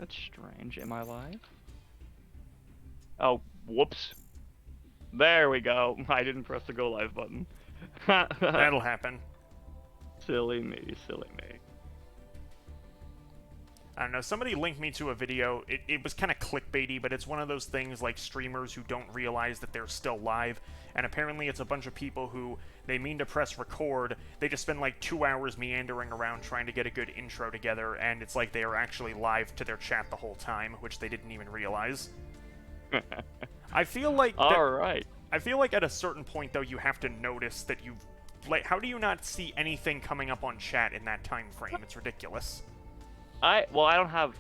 That's strange. Am I live? Oh, whoops. There we go. I didn't press the go live button. That'll happen. Silly me, silly me. I don't know, somebody linked me to a video. It was kind of clickbaity, but it's one of those things like streamers who don't realize that they're still live, and apparently it's a bunch of people who, they mean to press record, they just spend like 2 hours meandering around trying to get a good intro together, and it's like they are actually live to their chat the whole time, which they didn't even realize. I feel like Alright. I feel like at a certain point, though, you have to notice that you've... Like, how do you not see anything coming up on chat in that time frame? It's ridiculous. Well, I don't have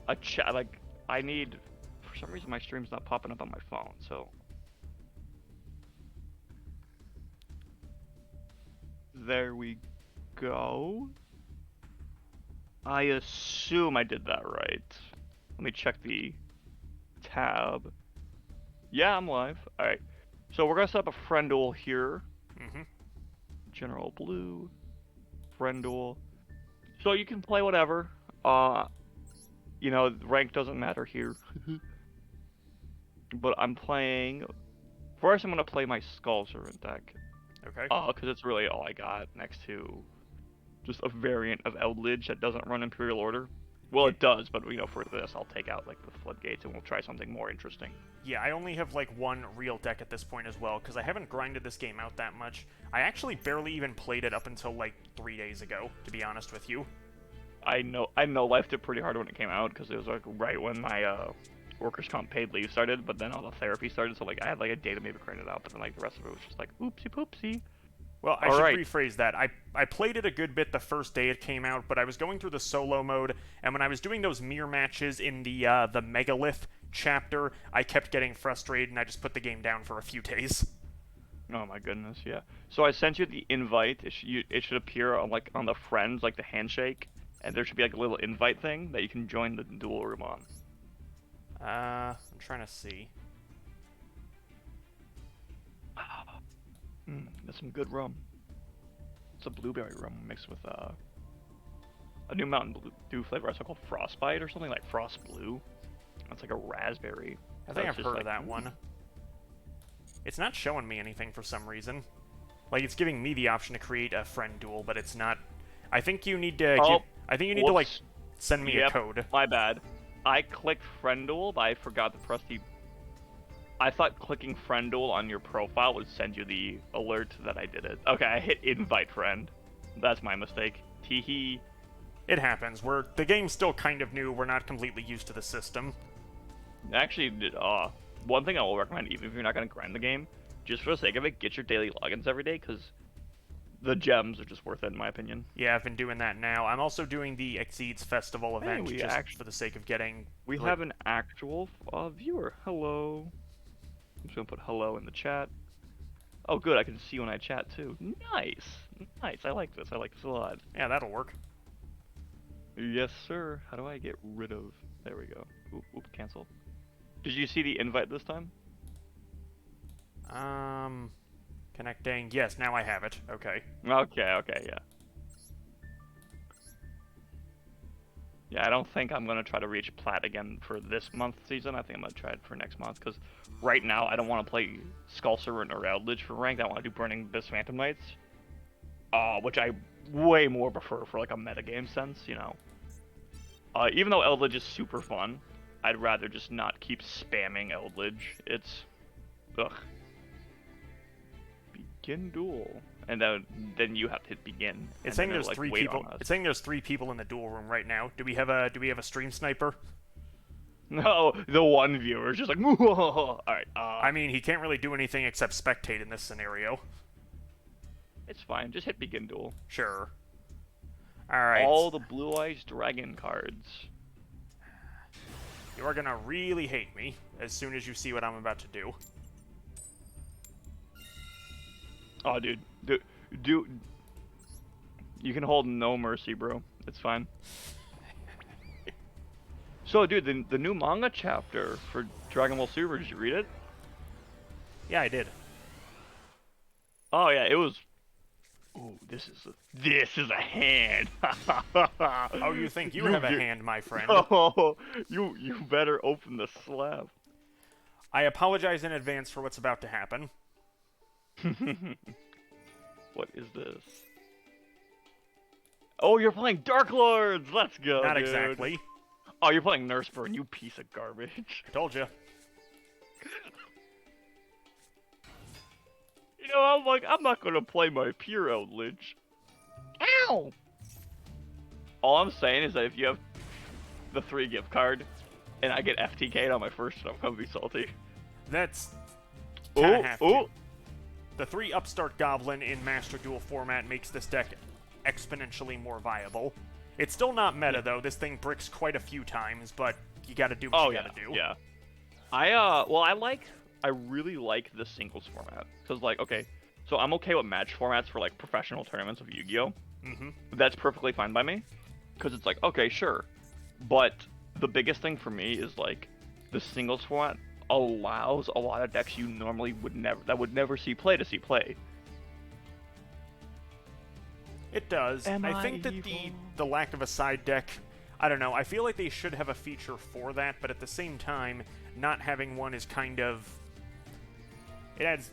a chat. Like, I need... For some reason, my stream's not popping up on my phone, so... There we go. I assume I did that right. Let me check the tab. Yeah, I'm live. Alright. So we're gonna set up a friend duel here. Mm-hmm. General Blue. Friend duel. So you can play whatever. You know, rank doesn't matter here. But I'm playing... First, I'm gonna play my Skull Servant deck. Okay. Because it's really all I got next to just a variant of Eldlich that doesn't run Imperial Order. Well, it does, but, you know, for this, I'll take out, like, the Floodgates and we'll try something more interesting. Yeah, I only have, like, one real deck at this point as well, because I haven't grinded this game out that much. I actually barely even played it up until, like, 3 days ago, to be honest with you. I know lifed it pretty hard when it came out, because it was, like, right when my, workers' comp paid leave started, but then all the therapy started, so, like, I had, like, a day to maybe grind it out, but then, like, the rest of it was just like, oopsie poopsie. Well, I should rephrase that. I played it a good bit the first day it came out, but I was going through the solo mode, and when I was doing those mirror matches in the Megalith chapter, I kept getting frustrated, and I just put the game down for a few days. Oh my goodness, yeah. So I sent you the invite. It should appear on, like, on the friends, like the handshake, and there should be, like, a little invite thing that you can join the duel room on. I'm trying to see. That's some good rum. It's a blueberry rum mixed with a new Mountain Dew flavor. It's called Frostbite or something, like Frost Blue. It's like a raspberry. I think I've heard of that one. It's not showing me anything for some reason. Like, it's giving me the option to create a friend duel, but it's not. I think you need to. I think you need to, like, send me a code. My bad. I clicked friend duel, but I forgot to press the. I thought clicking friend duel on your profile would send you the alert that I did it. Okay, I hit invite friend. That's my mistake. Teehee. It happens. The game's still kind of new. We're not completely used to the system. Actually, one thing I will recommend, even if you're not going to grind the game, just for the sake of it, get your daily logins every day, because the gems are just worth it, in my opinion. Yeah, I've been doing that now. I'm also doing the Exceeds Festival event just for the sake of getting... We have an actual viewer. Hello. I'm just going to put hello in the chat. Oh, good. I can see when I chat, too. Nice. Nice. I like this. I like this a lot. Yeah, that'll work. Yes, sir. How do I get rid of... There we go. Oop, cancel. Did you see the invite this time? Connecting. Yes, now I have it. Okay. Okay, yeah. Yeah, I don't think I'm going to try to reach plat again for this month season. I think I'm going to try it for next month, because right now I don't want to play Skull Servant or Eldlich for ranked. I want to do Burning Abyss Phantom Knights, which I way more prefer for, like, a metagame sense, you know. Even though Eldlich is super fun, I'd rather just not keep spamming Eldlich. It's... Ugh. Begin duel. And then you have to hit begin. It's saying there's 3 people. It's saying there's 3 people in the duel room right now. Do we have a stream sniper? No, the one viewer is just like, all right. I mean, he can't really do anything except spectate in this scenario. It's fine. Just hit begin duel. Sure. All right. All the Blue Eyes Dragon cards. You are gonna really hate me as soon as you see what I'm about to do. Oh, dude. You can hold no mercy, bro. It's fine. So, dude, the new manga chapter for Dragon Ball Super, did you read it? Yeah, I did. Oh, yeah, it was Ooh, this is a hand. Oh, you think you you have a get, hand, my friend? oh, you better open the slab. I apologize in advance for what's about to happen. What is this? Oh, you're playing Dark Lords. Let's go, Not dude. exactly. Oh, you're playing Nurse Burn. You piece of garbage. I told you. You know, I'm like, I'm not gonna play my pure Eldlich. Ow! All I'm saying is that if you have the 3 gift card, and I get FTK'd on my first, I'm gonna be salty. That's kind Oh, of have to. oh! The 3 Upstart Goblin in Master Duel format makes this deck exponentially more viable. It's still not meta, though. This thing bricks quite a few times, but you gotta do what you gotta do. Yeah. Well, I really like the singles format. Because, like, okay, so I'm okay with match formats for, like, professional tournaments of Yu-Gi-Oh! Mm-hmm. That's perfectly fine by me. Because it's like, okay, sure. But the biggest thing for me is, like, the singles format allows a lot of decks you normally would never see play to see play. It does. I think that the lack of a side deck, I don't know, I feel like they should have a feature for that, but at the same time, not having one is kind of... It adds...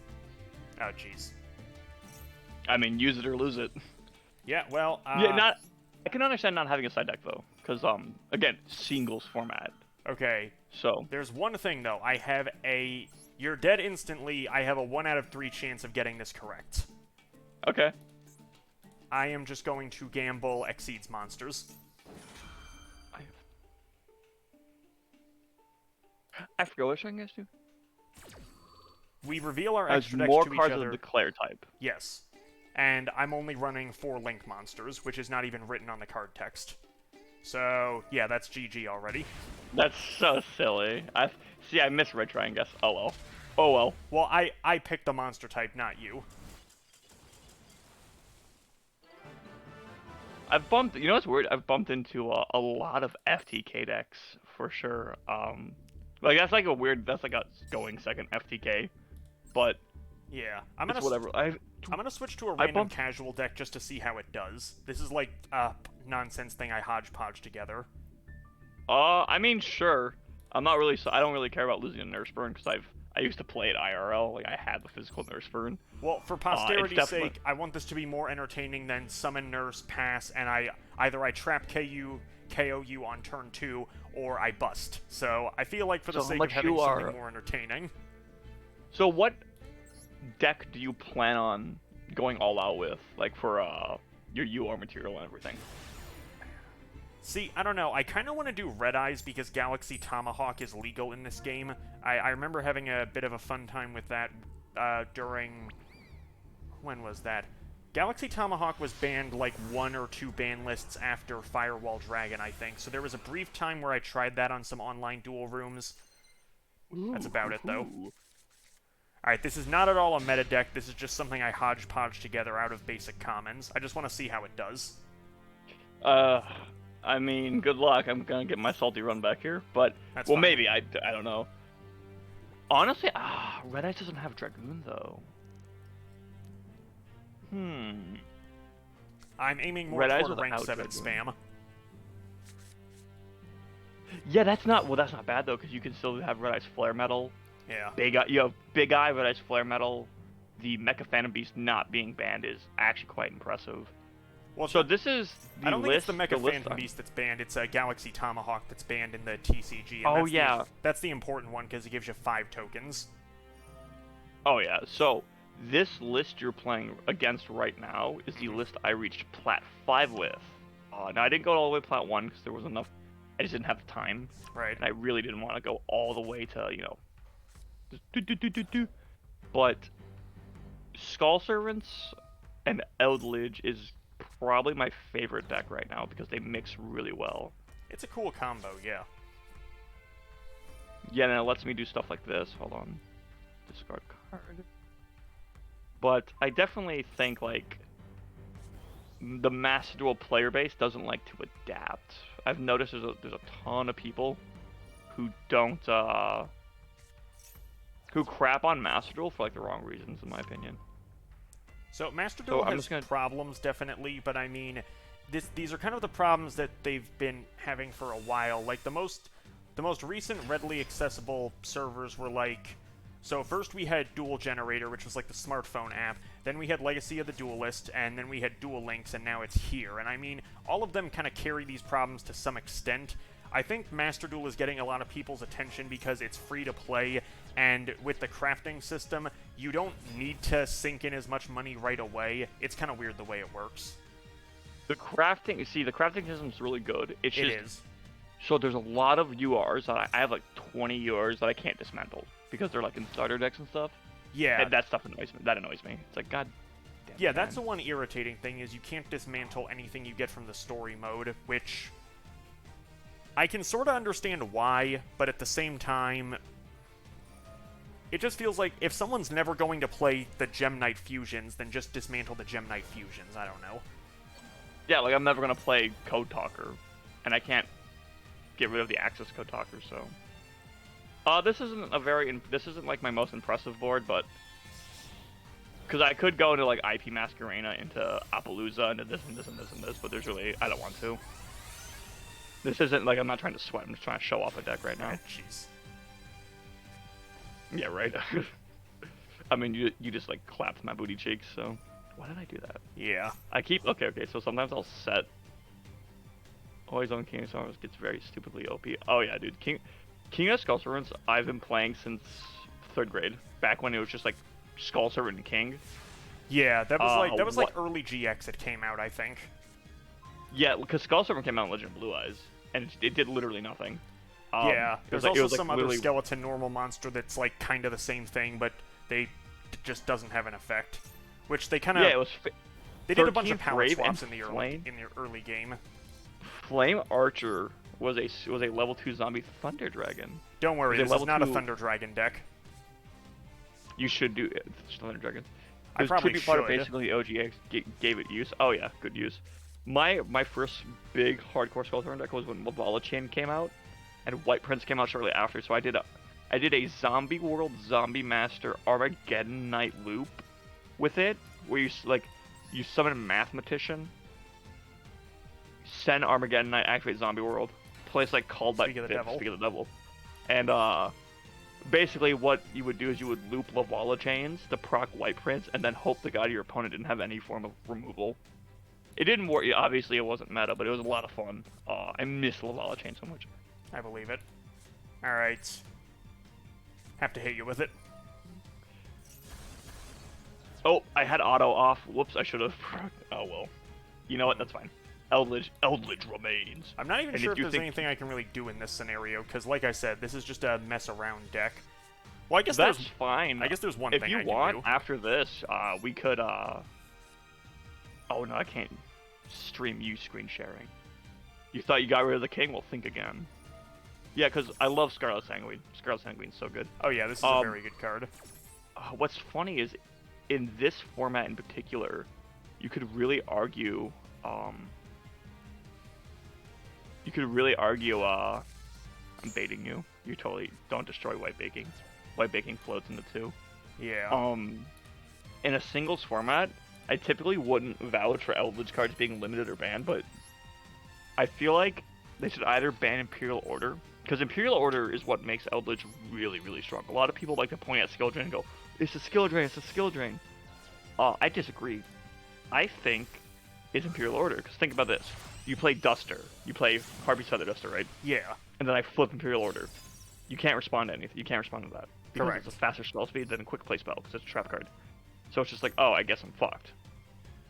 Oh, jeez. I mean, use it or lose it. Yeah, well, Yeah, I can understand not having a side deck, though. Because, again, singles format. Okay. So. There's one thing, though. I have a... You're dead instantly. I have a 1 out of 3 chance of getting this correct. Okay. I am just going to gamble Exceeds Monsters. I forget what I guess to. We reveal our Has extra decks more to each cards other. of the Declare type. Yes. And I'm only running 4 Link Monsters, which is not even written on the card text. So, yeah, that's GG already. That's so silly. I misread, I guess. Oh well. Oh well. Well, I picked the monster type, not you. I've bumped. You know what's weird? I've bumped into a lot of FTK decks for sure. Like that's like a weird. That's like a going second FTK, but yeah, it's whatever. I'm gonna switch to a random casual deck just to see how it does. This is like a nonsense thing I hodgepodge together. I mean, sure. I'm not really. I don't really care about losing a Nurse Burn because I used to play it IRL. Like I had the physical Nurse Burn. Well, for posterity's sake, I want this to be more entertaining than summon Nurse, pass, and either I trap KO you on turn 2, or I bust. So I feel like for the sake of having something more entertaining. So what deck do you plan on going all out with, like for your UR material and everything? See, I don't know. I kind of want to do Red Eyes because Galaxy Tomahawk is legal in this game. I remember having a bit of a fun time with that during... When was that? Galaxy Tomahawk was banned like 1 or 2 ban lists after Firewall Dragon, I think. So there was a brief time where I tried that on some online duel rooms. That's about it, though. Alright, this is not at all a meta deck. This is just something I hodgepodge together out of basic commons. I just want to see how it does. I mean, good luck. I'm gonna get my salty run back here, but That's well, fine. maybe I don't know. Honestly, Red Eyes doesn't have Dragoon though. I'm aiming more toward rank 7 spam. Yeah, that's not bad though, because you can still have Red Eyes Flare Metal. Yeah. You have Big Eye, Red Eyes Flare Metal. The Mecha Phantom Beast not being banned is actually quite impressive. Well, so this is the I don't think it's the list, Mecha Phantom Beast that's banned. It's a Galaxy Tomahawk that's banned in the TCG. And oh yeah, that's the important one because it gives you 5 tokens. Oh yeah. So this list you're playing against right now is the list I reached Plat 5 with. Now I didn't go all the way Plat 1 because there was enough. I just didn't have the time. Right. And I really didn't want to go all the way to But Skull Servants and Eldlich is probably my favorite deck right now because they mix really well. It's a cool combo, yeah. Yeah, and it lets me do stuff like this. Hold on. Discard card. But I definitely think, like, the Master Duel player base doesn't like to adapt. I've noticed there's a ton of people who don't, who crap on Master Duel for, like, the wrong reasons, in my opinion. So Master So Duel I'm has just gonna. problems, definitely, but I mean, these are kind of the problems that they've been having for a while. Like, the most recent readily accessible servers were like... So first we had Duel Generator, which was like the smartphone app, then we had Legacy of the Duelist, and then we had Duel Links, and now it's here. And I mean, all of them kind of carry these problems to some extent. I think Master Duel is getting a lot of people's attention because it's free to play, and with the crafting system, you don't need to sink in as much money right away. It's kind of weird the way it works. The crafting, see, the crafting system's really good. It's just, It is. So there's a lot of URs that I have like 20 URs that I can't dismantle because they're like in starter decks and stuff. Yeah. And that stuff annoys me. That annoys me. It's like, god damn Yeah, it, that's the man. one irritating thing, is you can't dismantle anything you get from the story mode, which I can sort of understand why, but at the same time, it just feels like if someone's never going to play the Gem Knight fusions, then just dismantle the Gem Knight fusions. I don't know. Yeah, like I'm never gonna play Code Talker, and I can't get rid of the Access Code Talker. So, this isn't like my most impressive board, but because I could go into like IP Masquerena, into Appaloosa, into this and this and this and this, but there's really I don't want to. This isn't like I'm not trying to sweat. I'm just trying to show off a deck right now. Jeez. Yeah, right. I mean, you just like clapped my booty cheeks. So why did I do that? Yeah. I keep okay. So sometimes I'll set. Always on King of Sorrows gets very stupidly OP. Oh yeah, dude. King of Skull Servants I've been playing since 3rd grade. Back when it was just like Skull Servant and King. Yeah, that was like what- early GX it came out, I think. Yeah, because Skull Servant came out in Legend of Blue Eyes, and it did literally nothing. Yeah, there's it also was, like, some other literally- skeleton normal monster that's like kind of the same thing, but it just doesn't have an effect. Which they kind of Yeah, it was. they did a bunch of 13th power Brave swaps and in the Flame. early game. Flame Archer was a level 2 zombie Thunder Dragon. Don't worry, Is it this is level not a 2? Thunder Dragon deck. You should do it. It's Thunder Dragon. I probably Tribute Fighter should. basically OGX gave it use. Oh yeah, good use. My first big hardcore Skull Turn deck was when Lavala Chain came out, and White Prince came out shortly after. So I did a Zombie World Zombie Master Armageddon Knight loop with it, where you summon Mathematician, send Armageddon Knight, activate Zombie World, place like Called by Speak of the Devil. Speak of the Devil, and basically what you would do is you would loop Lavala Chains to proc White Prince, and then hope to god your opponent didn't have any form of removal. It didn't work. Obviously, it wasn't meta, but it was a lot of fun. I miss Lavala Chain so much. I believe it. Alright. Have to hit you with it. Oh, I had auto off. Whoops, I should have. Oh well. You know what? That's fine. Eldlich remains. I'm not even And sure if if you there's think- anything I can really do in this scenario, because like I said, this is just a mess around deck. Well, I guess That's there's fine. I guess there's one if thing you I can want, do. after this, we could. Oh no, I can't stream you screen sharing. You thought you got rid of the king? Well, think again. Yeah, because I love Scarlet Sanguine. Scarlet Sanguine's so good. Oh yeah, this is a very good card. What's funny is, in this format in particular, you could really argue. I'm baiting you. You totally don't destroy White Baking. White Baking floats into 2. Yeah. In a singles format, I typically wouldn't vouch for Eldlich cards being limited or banned, but I feel like they should either ban Imperial Order, because Imperial Order is what makes Eldlich really, really strong. A lot of people like to point at skill drain and go, it's a skill drain, it's a skill drain. I disagree. I think it's Imperial Order, because think about this. You play Duster, you play Harpy's Feather Duster, right? Yeah. And then I flip Imperial Order. You can't respond to anything. You can't respond to that. Because Correct. it's a faster spell speed than a quick play spell, because it's a trap card. So it's just like, oh, I guess I'm fucked.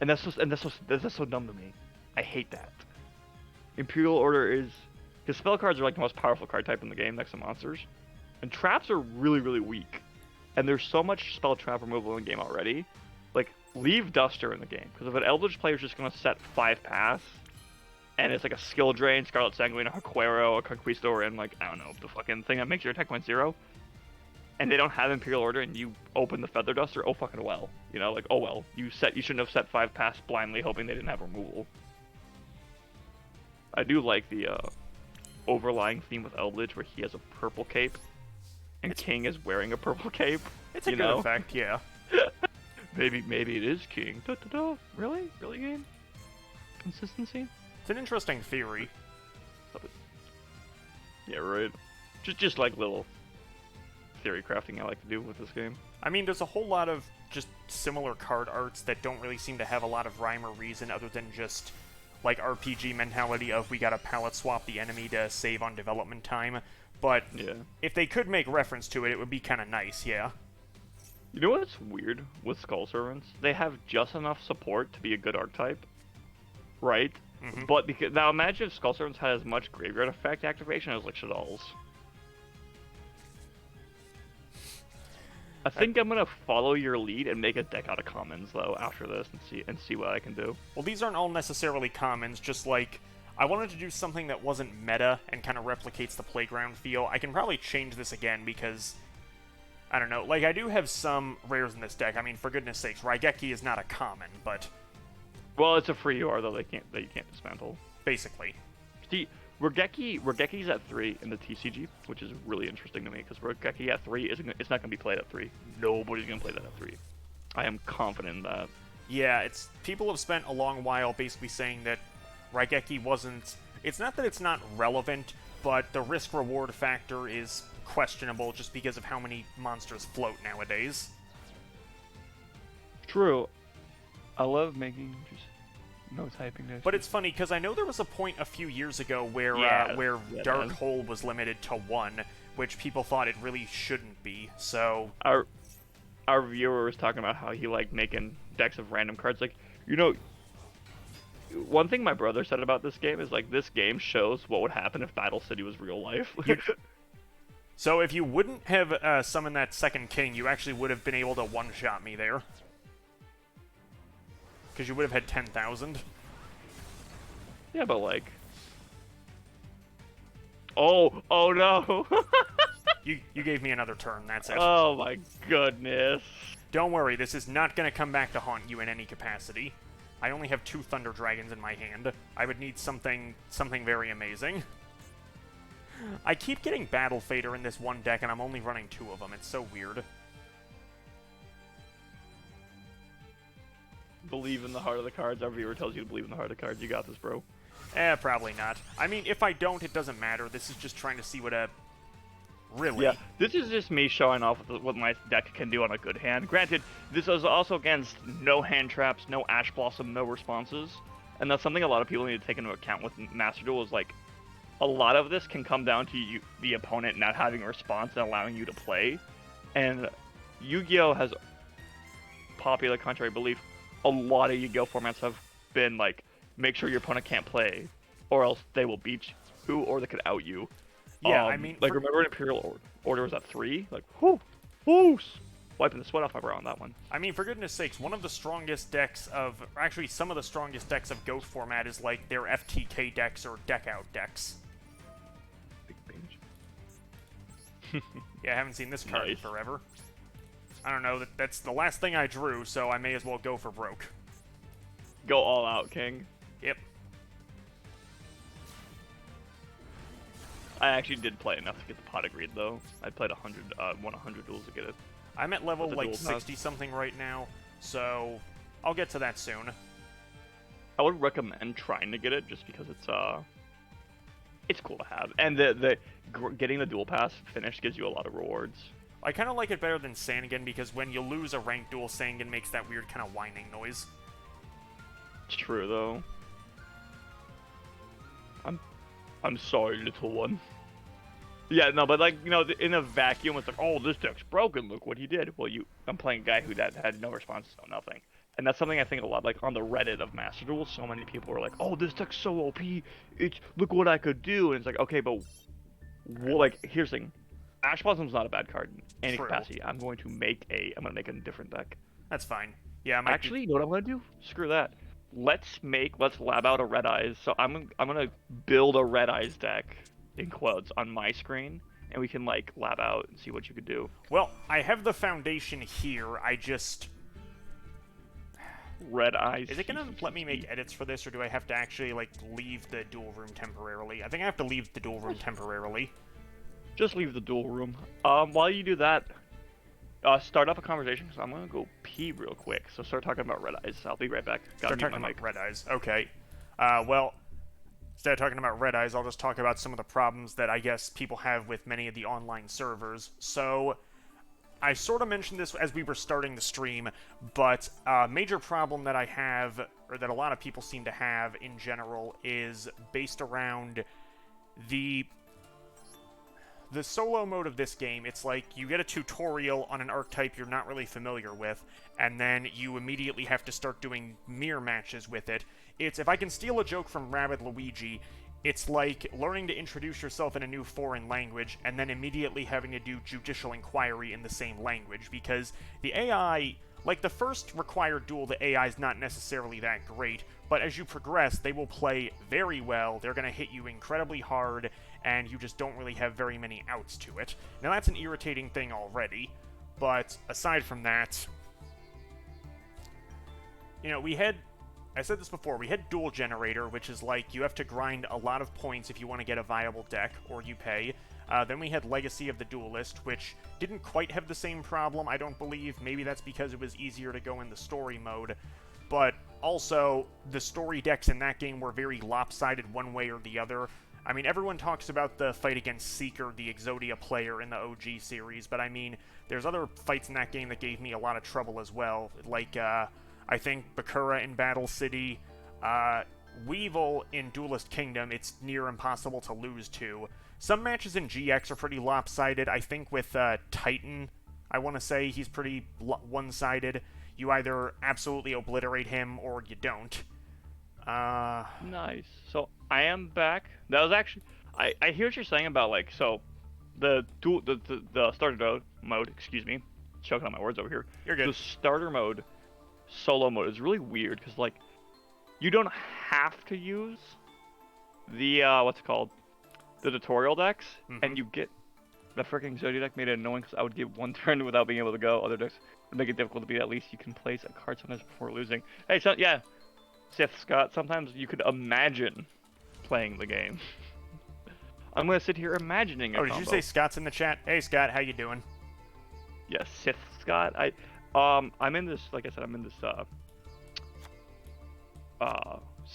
And that's so dumb to me. I hate that. Imperial Order is... Because spell cards are like the most powerful card type in the game next to monsters. And traps are really, really weak. And there's so much spell trap removal in the game already. Like, leave Duster in the game. Because if an Eldritch player is just going to set 5 pass, and it's like a skill drain, Scarlet Sanguine, a Haquero, a Conquistador, and like, I don't know, the fucking thing that makes your attack point 0, and they don't have Imperial Order, and you open the Feather Duster, oh fucking well. You know, like, oh well. You shouldn't have set 5 pass blindly hoping they didn't have removal. I do like the overlying theme with Eldlich where he has a purple cape, and King is wearing a purple cape. It's a you good know? effect, yeah. maybe it is king. Da, da, da. Really? Really, game? Consistency? It's an interesting theory. Stop it. Yeah, right. Just like little theory crafting I like to do with this game. I mean, there's a whole lot of just similar card arts that don't really seem to have a lot of rhyme or reason other than just, like, RPG mentality of we gotta palette swap the enemy to save on development time. But Yeah. if they could make reference to it, it would be kind of nice, yeah. You know what's weird with Skull Servants? They have just enough support to be a good archetype, right? Mhm. But because now imagine if Skull Servants had as much graveyard effect activation as like Shadal's. I think I'm gonna follow your lead and make a deck out of commons though after this and see what I can do. Well, these aren't all necessarily commons, just like, I wanted to do something that wasn't meta and kind of replicates the playground feel. I can probably change this again because, I don't know, like, I do have some rares in this deck. I mean, for goodness sakes, Raigeki is not a common, but Well, it's a free UR though that you can't dismantle. basically. See, Rageki's at 3 in the TCG, which is really interesting to me because Rageki at 3 it's not gonna be played at 3. Nobody's gonna play that at 3. I am confident in that. Yeah, people have spent a long while basically saying that Raigeki wasn't... It's not that it's not relevant, but the risk-reward factor is questionable just because of how many monsters float nowadays. True. I love making just no typing. But it's funny, because I know there was a point a few years ago where Yeah, Dark Hole was limited to 1, which people thought it really shouldn't be, so... Our viewer was talking about how he liked making decks of random cards. Like, you know, one thing my brother said about this game is, like, this game shows what would happen if Battle City was real life. So if you wouldn't have summoned that second king, you actually would have been able to one-shot me there. Because you would have had 10,000. Yeah, but, like... Oh no! You gave me another turn, that's it. Oh my goodness. Don't worry, this is not going to come back to haunt you in any capacity. I only have 2 Thunder Dragons in my hand. I would need something very amazing. I keep getting Battle Fader in this one deck, and I'm only running 2 of them. It's so weird. Believe in the heart of the cards. Our viewer tells you to believe in the heart of the cards. You got this, bro. Probably not. I mean, if I don't, it doesn't matter. This is just trying to see what a... Really? Yeah, this is just me showing off what my deck can do on a good hand. Granted, this is also against no hand traps, no Ash Blossom, no responses. And that's something a lot of people need to take into account with Master Duel is, like, a lot of this can come down to you, the opponent not having a response and allowing you to play. And Yu-Gi-Oh! Has popular contrary belief. A lot of Yu-Gi-Oh! Formats have been, like, make sure your opponent can't play, or else they will beat you, or they could out you. Yeah, I mean... Like, remember when Imperial Order was at 3? Like, whoo, wiping the sweat off my brow on that one. I mean, for goodness sakes, one of the strongest decks of... Actually, some of the strongest decks of GOAT format is, like, their FTK decks or deck-out decks. Big binge. Yeah, I haven't seen this card in Nice. forever. I don't know, that's the last thing I drew, so I may as well go for broke. Go all out, King. Yep. I actually did play enough to get the pot agreed, though. I played 100 duels to get it. I'm at level, With the like, dual pass. 60-something right now, so I'll get to that soon. I would recommend trying to get it, just because it's cool to have. And getting the dual pass finished gives you a lot of rewards. I kind of like it better than Sangan, because when you lose a ranked duel, Sangan makes that weird kind of whining noise. It's true, though. I'm sorry, little one. Yeah, no, but, like, you know, in a vacuum, it's like, oh, this deck's broken, look what he did. Well, I'm playing a guy who had no response, no nothing. And that's something I think a lot, like, on the Reddit of Master Duel, so many people are like, oh, this deck's so OP, look what I could do. And it's like, okay, but, well, like, here's the thing. Ash Blossom's not a bad card in any True. capacity. I'm gonna make a different deck. That's fine. Yeah, I might Actually, you know what I'm gonna do? Screw that. Let's lab out a Red Eyes. So I'm gonna build a Red Eyes deck in quotes on my screen, and we can like lab out and see what you could do. Well, I have the foundation here. I just... Red Eyes. Is it gonna let me make edits for this, or do I have to actually, like, leave the duel room temporarily? I think I have to leave the duel room temporarily. Just leave the duel room. While you do that, start up a conversation because I'm gonna go pee real quick. So start talking about red eyes. I'll be right back. Gotta Start mute talking my about mic. red eyes. Okay. Well, instead of talking about red eyes, I'll just talk about some of the problems that I guess people have with many of the online servers. So, I sort of mentioned this as we were starting the stream, but a major problem that I have, or that a lot of people seem to have in general, is based around the solo mode of this game. It's like you get a tutorial on an archetype you're not really familiar with, and then you immediately have to start doing mirror matches with it. It's, if I can steal a joke from Rabbit Luigi, it's like learning to introduce yourself in a new foreign language and then immediately having to do judicial inquiry in the same language, because the AI, like the first required duel, the AI is not necessarily that great, but as you progress, they will play very well, they're going to hit you incredibly hard, and you just don't really have very many outs to it. Now that's an irritating thing already, but aside from that, you know, I said this before, we had Duel Generator, which is like you have to grind a lot of points if you want to get a viable deck, or you pay. Then we had Legacy of the Duelist, which didn't quite have the same problem, I don't believe. Maybe that's because it was easier to go in the story mode. But also, the story decks in that game were very lopsided one way or the other. I mean, everyone talks about the fight against Seeker, the Exodia player in the OG series, but I mean, there's other fights in that game that gave me a lot of trouble as well. Like, I think Bakura in Battle City, Weevil in Duelist Kingdom, it's near impossible to lose to. Some matches in GX are pretty lopsided. I think with Titan, I want to say he's pretty one-sided. You either absolutely obliterate him or you don't. Nice. So I am back. That was actually I hear what you're saying about like so the starter mode. Excuse me, choking on my words over here. You're good. The starter mode, solo mode is really weird because like you don't have to use the what's it called, the tutorial decks, and you get the freaking Exodia deck made it annoying because I would get one turn without being able to go. Other decks would make it difficult to beat. At least you can place a card sometimes before losing. Hey, so yeah. Sith Scott, sometimes you could imagine playing the game. I'm gonna sit here imagining a Oh, did combo. you say Scott's in the chat? Hey, Scott, how you doing? Yes, Sith Scott. I'm in this, like I said, I'm in this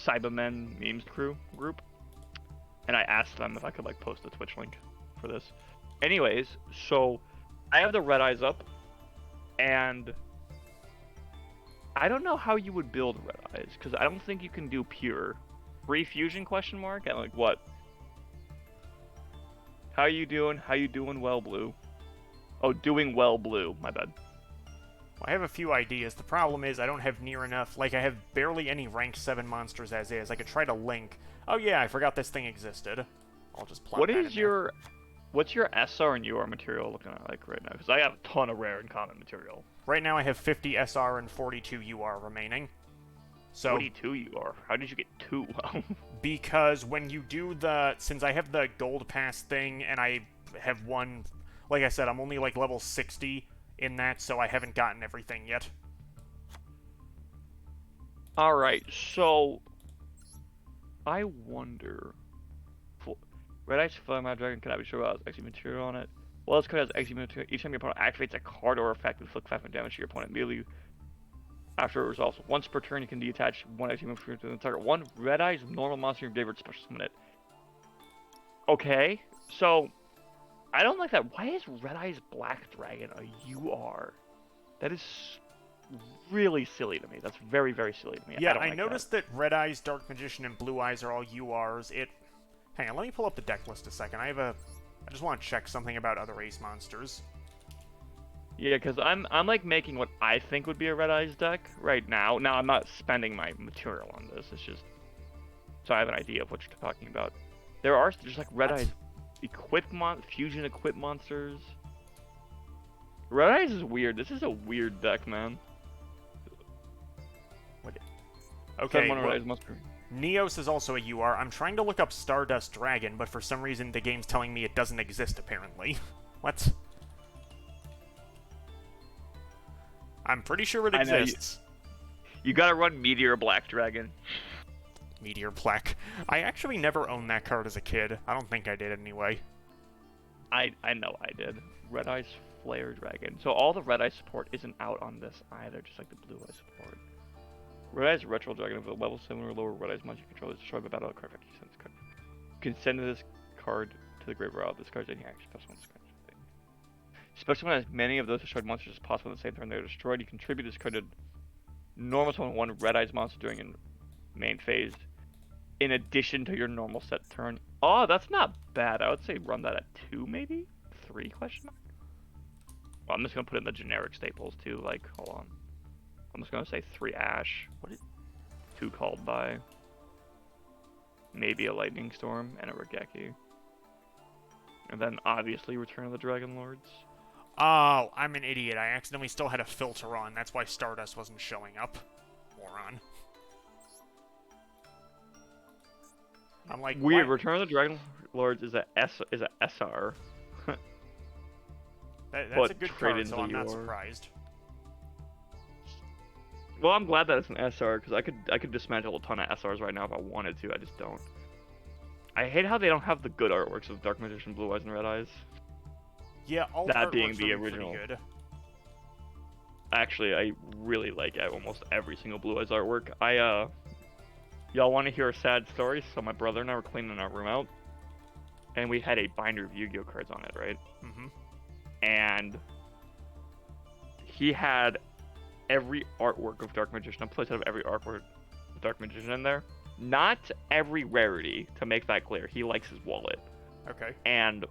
Cybermen memes group, and I asked them if I could like post a Twitch link for this. Anyways, so I have the red eyes up, and I don't know how you would build red eyes, because I don't think you can do pure. Free fusion question mark? And like what? How you doing? How you doing well, blue? Oh, doing well, blue. My bad. Well, I have a few ideas. The problem is I don't have near enough. Like, I have barely any rank 7 monsters as is. I could try to link. Oh yeah, I forgot this thing existed. I'll just plop What that is in your... What's your SR and UR material looking at like right now? Because I have a ton of rare and common material. Right now I have 50 SR and 42 UR remaining. So 42 UR? How did you get 2? because when you do the... Since I have the gold pass thing and I have one... Like I said, I'm only like level 60 in that, so I haven't gotten everything yet. Alright, so... I wonder... Red Ice Fire My Dragon cannot be sure about XP material on it. Well, this card has XP material. Each time your opponent activates a card or effect, inflict 5 damage to your opponent immediately after it resolves. Once per turn, you can detach one XP material to the target. One Red Eyes normal monster in your graveyard special summon it. Okay, so I don't like that. Why is Red Eyes Black Dragon a UR? That is really silly to me. That's very, very silly to me. Yeah, I like noticed that Red Eyes, Dark Magician, and Blue Eyes are all URs. Hang on, let me pull up the deck list a second. I just want to check something about other Ace monsters. Yeah, because I'm like making what I think would be a Red Eyes deck right now. Now, I'm not spending my material on this. It's just so I have an idea of what you're talking about. There's like Red Eyes fusion equip monsters. Red Eyes is weird. This is a weird deck, man. What? Okay, Red Eyes must be. Neos is also a UR. I'm trying to look up Stardust Dragon, but for some reason the game's telling me it doesn't exist, apparently. What? I'm pretty sure it exists. You gotta run Meteor Black Dragon. Meteor Black. I actually never owned that card as a kid. I don't think I did anyway. I know I did. Red Eyes Flare Dragon. So all the Red Eye support isn't out on this either, just like the Blue Eye support. Red Eye's Retro Dragon with a level similar lower Red Eye's monster control is destroyed by battle card 50 cents card. You can send this card to the graveyard. This card's in here. Special one scratch. Especially when as many of those destroyed monsters as possible in the same turn they're destroyed, you contribute this card to normal summon one Red Eyes monster during your main phase, in addition to your normal set turn. Oh, that's not bad. I would say run that at 2, maybe? 3, question mark? Well, I'm just gonna put in the generic staples too, like, hold on. I'm just gonna say 3 Ash. What is 2 called by? Maybe a Lightning Storm and a Regeki. And then obviously Return of the Dragon Lords. Oh, I'm an idiot. I accidentally still had a filter on. That's why Stardust wasn't showing up. Moron. I'm like, weird. what? Return of the Dragon Lords is a SR. That's a good card, so I'm not surprised. Well, I'm glad that it's an SR because I could dismantle a ton of SRs right now if I wanted to. I just don't. I hate how they don't have the good artworks of Dark Magician, Blue Eyes, and Red Eyes. Yeah, all that the being artworks the are original. pretty good. Actually, I really like almost every single Blue Eyes artwork. Y'all want to hear a sad story? So my brother and I were cleaning our room out, and we had a binder of Yu-Gi-Oh cards on it, right? Mm-hmm. And he had every artwork of Dark Magician, a playset of every artwork of Dark Magician in there. Not every rarity, to make that clear. He likes his wallet. Okay. And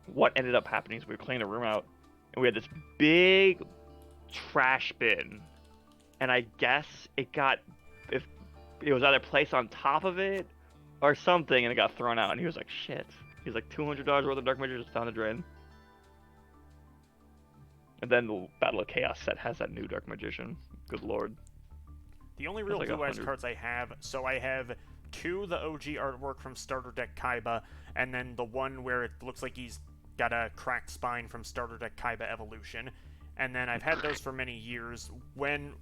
what ended up happening is we were cleaning the room out, and we had this big trash bin. And I guess it was either placed on top of it or something, and it got thrown out. And he was like, shit. He's like, $200 worth of Dark Magician just down the drain. And then the Battle of Chaos set has that new Dark Magician. Good lord. The only real like Blue Eyes 100. cards I have, so I have 2, the OG artwork from Starter Deck Kaiba, and then the one where it looks like he's got a cracked spine from Starter Deck Kaiba Evolution. And then I've had those for many years. When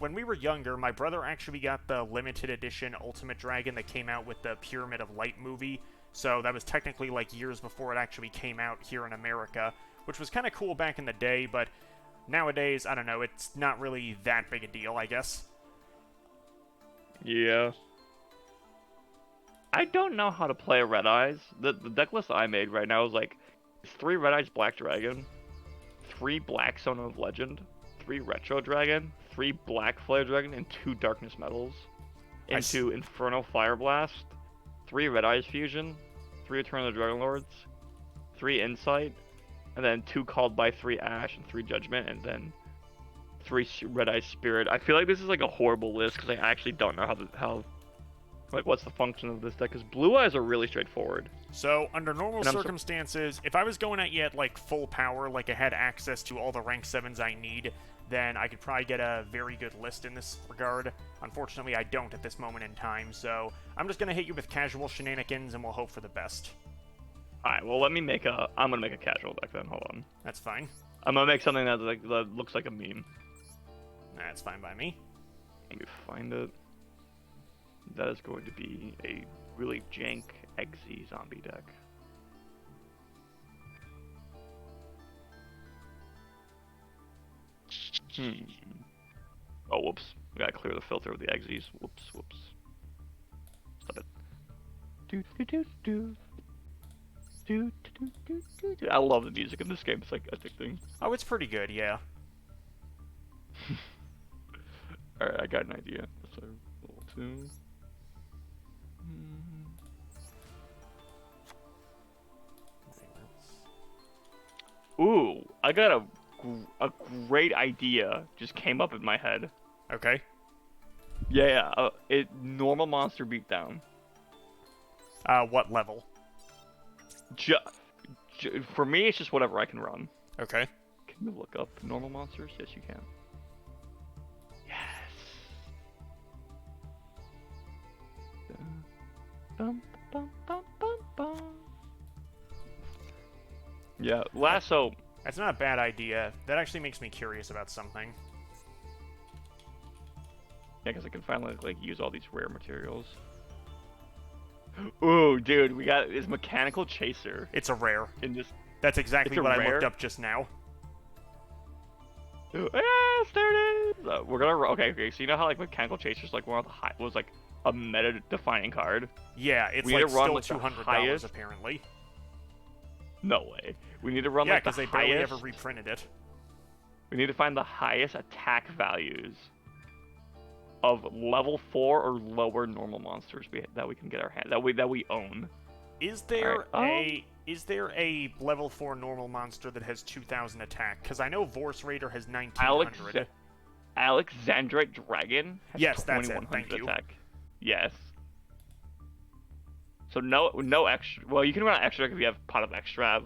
we were younger, my brother actually got the limited edition Ultimate Dragon that came out with the Pyramid of Light movie, so that was technically like years before it actually came out here in America, which was kind of cool back in the day, but nowadays, I don't know, it's not really that big a deal, I guess. Yeah. I don't know how to play Red Eyes. The deck list I made right now is like 3 Red Eyes Black Dragon, 3 Black Son of Legend, 3 Retro Dragon, 3 Black Flare Dragon, and 2 Darkness Metals into Inferno Fire Blast, 3 Red Eyes Fusion, 3 Return of the Dragon Lords, 3 Insight, and then 2 Called by 3 Ash and 3 Judgment, and then 3 Red Eyes Spirit. I feel like this is like a horrible list because I actually don't know how what's the function of this deck, because Blue Eyes are really straightforward. So, under normal circumstances, if I was going at you at, like, full power, like I had access to all the rank 7s I need, then I could probably get a very good list in this regard. Unfortunately, I don't at this moment in time, so I'm just going to hit you with casual shenanigans and we'll hope for the best. Alright, well, I'm going to make a casual deck then, hold on. That's fine. I'm going to make something that looks like a meme. That's fine by me. Let me find it. That is going to be a really jank XZ zombie deck. Oh, whoops. We gotta clear the filter of the XZs. Whoops. Stop it. I love the music in this game. It's like addicting. Oh, it's pretty good, yeah. Alright, I got an idea. So, level 2. Ooh, I got a great idea. Just came up in my head. Okay. Yeah. Normal monster beatdown. What level? For me, it's just whatever I can run. Okay. Can you look up normal monsters? Yes, you can. Yes. Bum, bum, bum, bum, bum. Yeah, Lasso. That's not a bad idea. That actually makes me curious about something. Yeah, because I can finally like use all these rare materials. Ooh, dude, we got this Mechanical Chaser. It's a rare. In this. That's exactly It's a what I rare? looked up just now. Yes, there it is. We're gonna okay. So you know how like Mechanical Chaser's like one of the high was like a meta-defining card. Yeah, it's We need like to run still like the $200 highest. apparently. No way. We need to run Yeah, like the because they barely ever highest. reprinted it. We need to find the highest attack values of level 4 or lower normal monsters that we can get our hand that we own. Is All there a level 4 normal monster that has 2,000 attack? Because I know Vorse Raider has Alex 1,900. Alexandrite Dragon has Yes, that's it. 2,100 Thank you. attack. Yes. So no extra. Well, you can run extra if you have Pot of Extrav.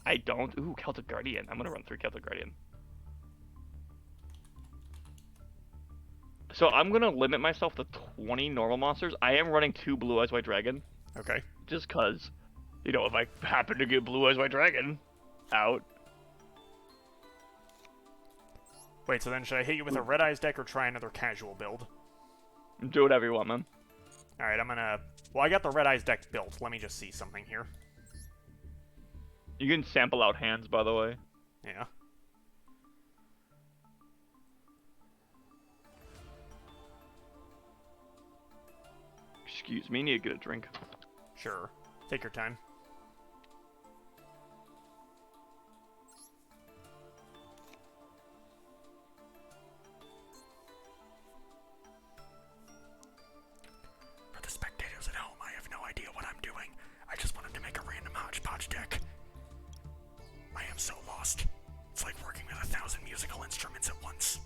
I don't. Ooh, Celtic Guardian. I'm gonna run 3 Celtic Guardian. So I'm gonna limit myself to 20 normal monsters. I am running 2 Blue Eyes White Dragon. Okay. Just cause, you know, if I happen to get Blue Eyes White Dragon out. Wait, so then should I hit you with a Red Eyes deck or try another casual build? Do whatever you want, man. Alright, I'm gonna... Well, I got the Red Eyes deck built. Let me just see something here. You can sample out hands, by the way. Yeah. Excuse me, need to get a drink. Sure. Take your time. For the spectators at home, I have no idea what I'm doing. I just wanted to make a random hodgepodge deck. I am so lost. It's like working with 1,000 musical instruments at once.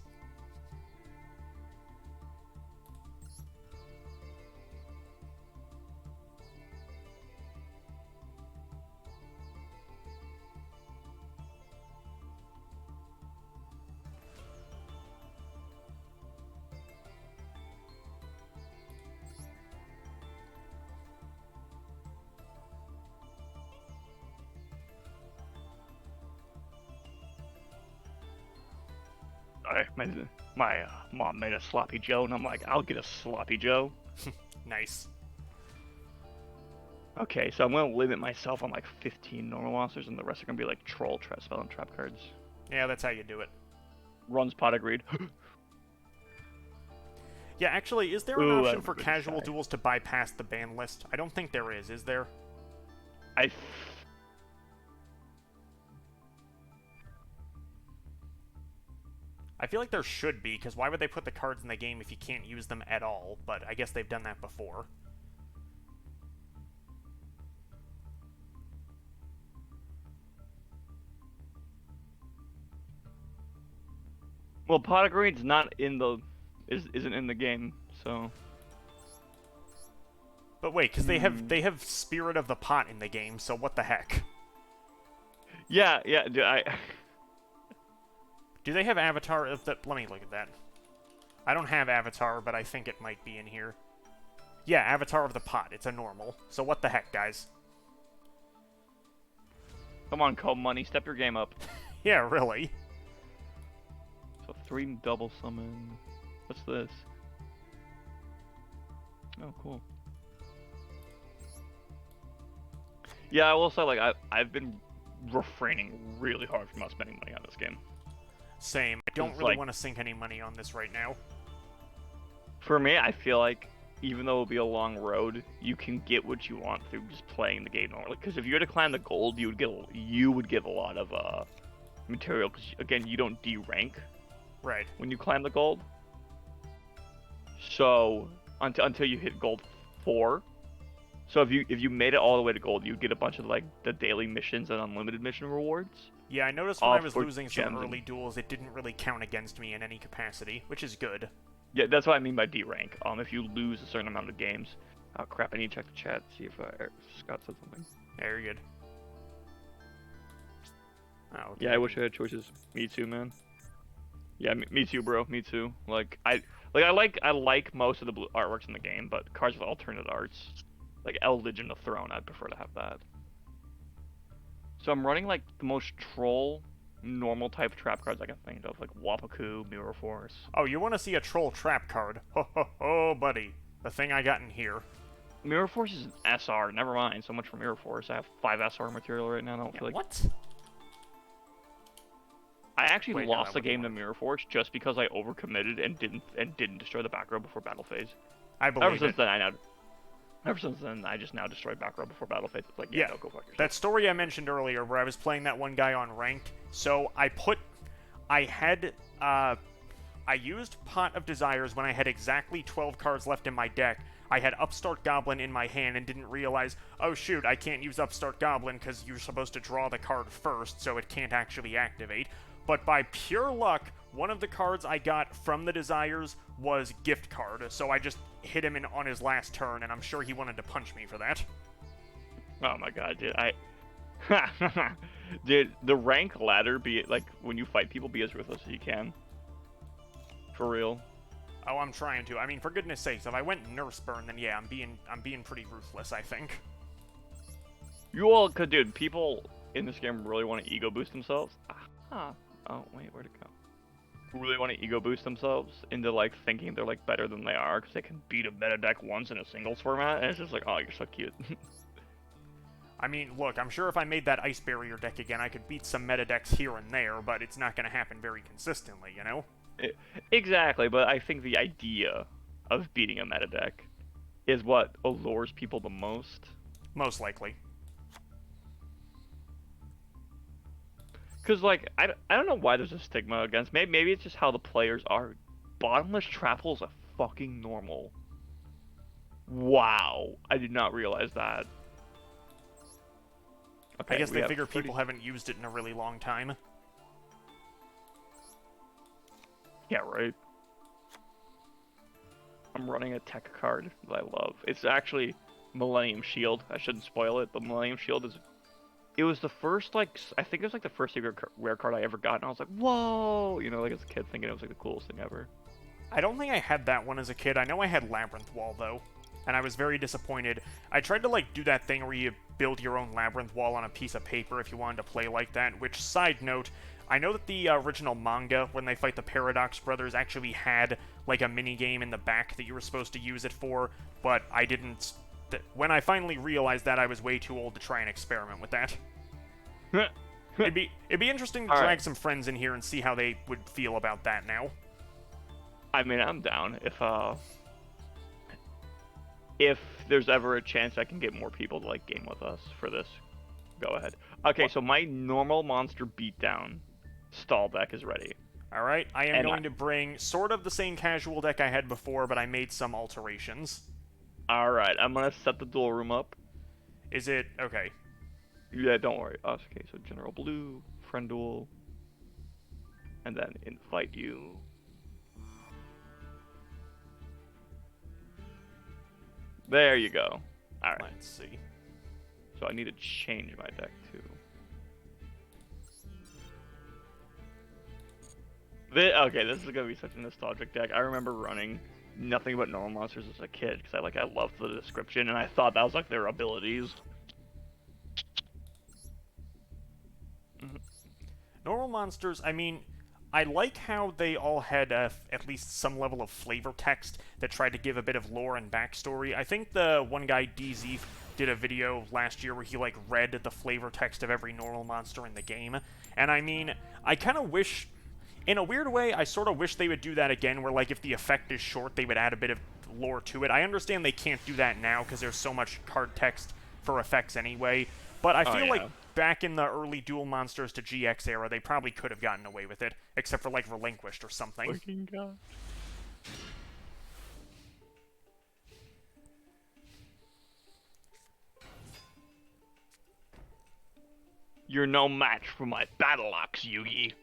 My mom made a sloppy Joe, and I'm like, I'll get a sloppy Joe. Nice. Okay, so I'm gonna limit myself on like 15 normal monsters, and the rest are gonna be like troll, trap spell, and trap cards. Yeah, that's how you do it. Runs pot agreed. Yeah, actually, is there an Ooh, option for really casual shy. duels to bypass the ban list? I don't think there is there? I I feel like there should be, because why would they put the cards in the game if you can't use them at all? But I guess they've done that before. well, pot agreed's not in the isn't in the game, so. But wait, because they have Spirit of the Pot in the game, so what the heck? Yeah, Do they have Avatar of the... Let me look at that. I don't have Avatar, but I think it might be in here. Yeah, Avatar of the Pot. It's a normal. So what the heck, guys? Come on, Cold Money, step your game up. Yeah, really. So 3 double summon. What's this? Oh, cool. Yeah, I will say, like, I've been refraining really hard from not spending money on this game. Same. I don't It's really like- want to sink any money on this right now. For me, I feel like even though it'll be a long road, you can get what you want through just playing the game normally. Because if you were to climb the gold, you would get a lot of material. Because again, you don't D-rank Right. when you climb the gold. So until you hit gold 4. So if you made it all the way to gold, you'd get a bunch of like the daily missions and unlimited mission rewards. Yeah, I noticed when I was for losing some gems and- early duels, it didn't really count against me in any capacity, which is good. Yeah, that's what I mean by D-rank. If you lose a certain amount of games. Oh crap! I need to check the chat, see if Scott said something. Very good. Oh, Yeah, I wish I had choices. Me too, man. Yeah, me too, bro. Me too. I like most of the blue artworks in the game, but cards with alternate arts, like Eldlich and the Throne, I'd prefer to have that. So I'm running like the most troll, normal type trap cards I can think of, like Wapaku, Mirror Force. Oh, you want to see a troll trap card? Ho ho ho, buddy. The thing I got in here. Mirror Force is an SR. Never mind. So much for Mirror Force. I have 5 SR material right now. I don't feel like. What? I actually Wait, no, lost that the game to wouldn't Mirror Forge just because I overcommitted and didn't destroy the back row before battle phase. I Ever believe since it. then, I just now destroy back row before battle phase. It's like, yeah, Yeah, no, go fuck yourself. that story I mentioned earlier where I was playing that one guy on ranked. So I used Pot of Desires when I had exactly 12 cards left in my deck. I had Upstart Goblin in my hand and didn't realize, oh shoot, I can't use Upstart Goblin because you're supposed to draw the card first, so it can't actually activate. But by pure luck, one of the cards I got from the Desires was Gift Card, so I just hit him on his last turn, and I'm sure he wanted to punch me for that. Oh my god, dude, dude, the rank ladder, be it like when you fight people, be as ruthless as you can. For real. Oh, I'm trying to. I mean, for goodness sakes, if I went Nurse Burn, then yeah, I'm being pretty ruthless, I think. You all could, dude. People in this game really want to ego boost themselves. Oh wait, where'd it go? Really want to ego boost themselves into like thinking they're like better than they are because they can beat a meta deck once in a singles format, and it's just like, oh, you're so cute. I mean, look, I'm sure if I made that Ice Barrier deck again, I could beat some meta decks here and there, but it's not going to happen very consistently, you know? Exactly, but I think the idea of beating a meta deck is what allures people the most. Most likely. Because, like, I don't know why there's a stigma against... Maybe it's just how the players are. Bottomless Travel is a fucking normal. Wow. I did not realize that. Okay, I guess they figure people haven't used it in a really long time. Yeah, right. I'm running a tech card that I love. It's actually Millennium Shield. I shouldn't spoil it, but Millennium Shield is... It was the first, like, I think it was like the first rare card I ever got, and I was like, whoa! You know, like as a kid thinking it was like the coolest thing ever. I don't think I had that one as a kid. I know I had Labyrinth Wall, though, and I was very disappointed. I tried to, like, do that thing where you build your own Labyrinth Wall on a piece of paper if you wanted to play like that, which, side note, I know that the original manga, when they fight the Paradox Brothers, actually had, like, a mini-game in the back that you were supposed to use it for, but I didn't... When I finally realized that, I was way too old to try and experiment with that. it'd be interesting to drag some friends in here and see how they would feel about that now. I mean, I'm down. If there's ever a chance I can get more people to, like, game with us for this, go ahead. Okay, so my normal monster beatdown stall deck is ready. Alright, I am going to bring sort of the same casual deck I had before, but I made some alterations. Alright, I'm gonna set the duel room up. Is it... okay. Yeah, don't worry. Okay, so General Blue, Friend Duel, and then invite you. There you go. Alright. Let's see. So I need to change my deck too. Okay, this is gonna be such a nostalgic deck. I remember running nothing but normal monsters as a kid because I loved the description and I thought that was like their abilities. Normal monsters, I mean, I like how they all had at least some level of flavor text that tried to give a bit of lore and backstory. I think the one guy, DZ, did a video last year where he, like, read the flavor text of every normal monster in the game. And I mean, I kind of wish... In a weird way, I sort of wish they would do that again, where, like, if the effect is short, they would add a bit of lore to it. I understand they can't do that now, because there's so much card text for effects anyway, but I feel like back in the early Duel Monsters to GX era, they probably could have gotten away with it, except for, like, Relinquished or something. Fucking God. You're no match for my battle ox, Yugi.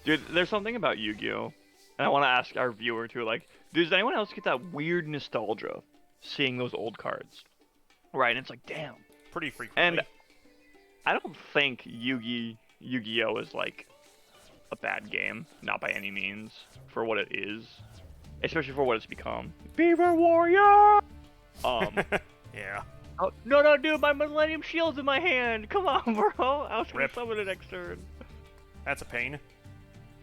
Dude, there's something about Yu-Gi-Oh! And I want to ask our viewer too, like, does anyone else get that weird nostalgia seeing those old cards? Right, and it's like, damn. Pretty frequently. And I don't think Yu-Gi-Oh! Is like a bad game, not by any means, for what it is. Especially for what it's become. Beaver Warrior! Yeah. Oh, no, dude, my Millennium Shield's in my hand! Come on, bro! I was gonna summon it next turn. That's a pain.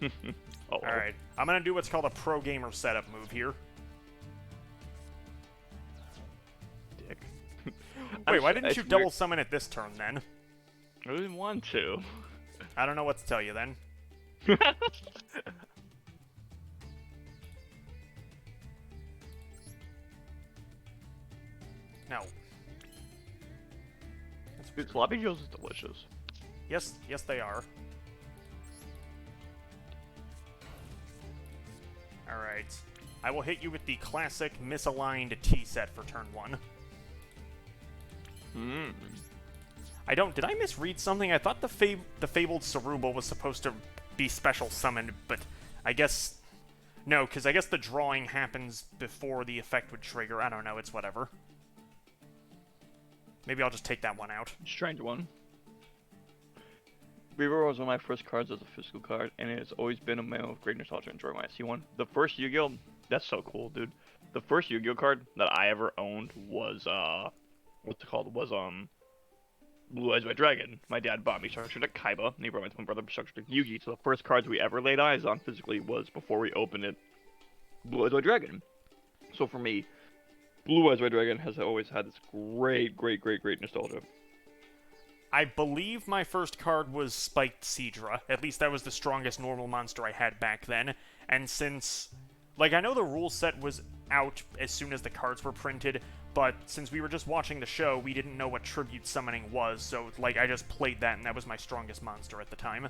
Uh-oh. Alright, I'm gonna do what's called a pro gamer setup move here. Dick. Wait, why didn't you double summon it this turn, then? I didn't want to. I don't know what to tell you, then. No. That's Dude, weird. sloppy joes is delicious. Yes, yes they are. Alright. I will hit you with the classic misaligned T set for turn 1. Mm. Did I misread something? I thought the Fabled Cerebral was supposed to be special summoned, but I guess... No, because I guess the drawing happens before the effect would trigger. I don't know, it's whatever. Maybe I'll just take that one out. Strange one. Reaver was one of my first cards as a physical card, and it has always been a moment of great nostalgia and joy when I see one. The first Yu-Gi-Oh! That's so cool, dude. The first Yu-Gi-Oh! Card that I ever owned was, what's it called? Was, Blue Eyes White Dragon. My dad bought me structured deck Kaiba, and he brought me to my brother structured deck Yugi. So the first cards we ever laid eyes on physically was, before we opened it, Blue Eyes White Dragon. So for me, Blue Eyes White Dragon has always had this great nostalgia. I believe my first card was Spiked Seadra. At least that was the strongest normal monster I had back then. And since... Like, I know the rule set was out as soon as the cards were printed, but since we were just watching the show, we didn't know what Tribute Summoning was, so, like, I just played that, and that was my strongest monster at the time.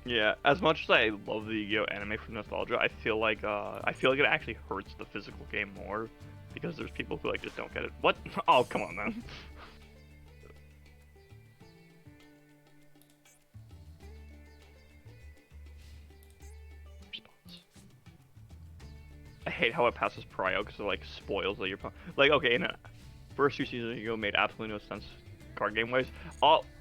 Yeah, as much as I love the Yu-Gi-Oh! Anime for nostalgia, I feel like it actually hurts the physical game more, because there's people who, like, just don't get it. What? Oh, come on, man. I hate how it passes Prio because it like spoils like your like okay in the first 2 seasons of Yu-Gi-Oh! Made absolutely no sense card game wise.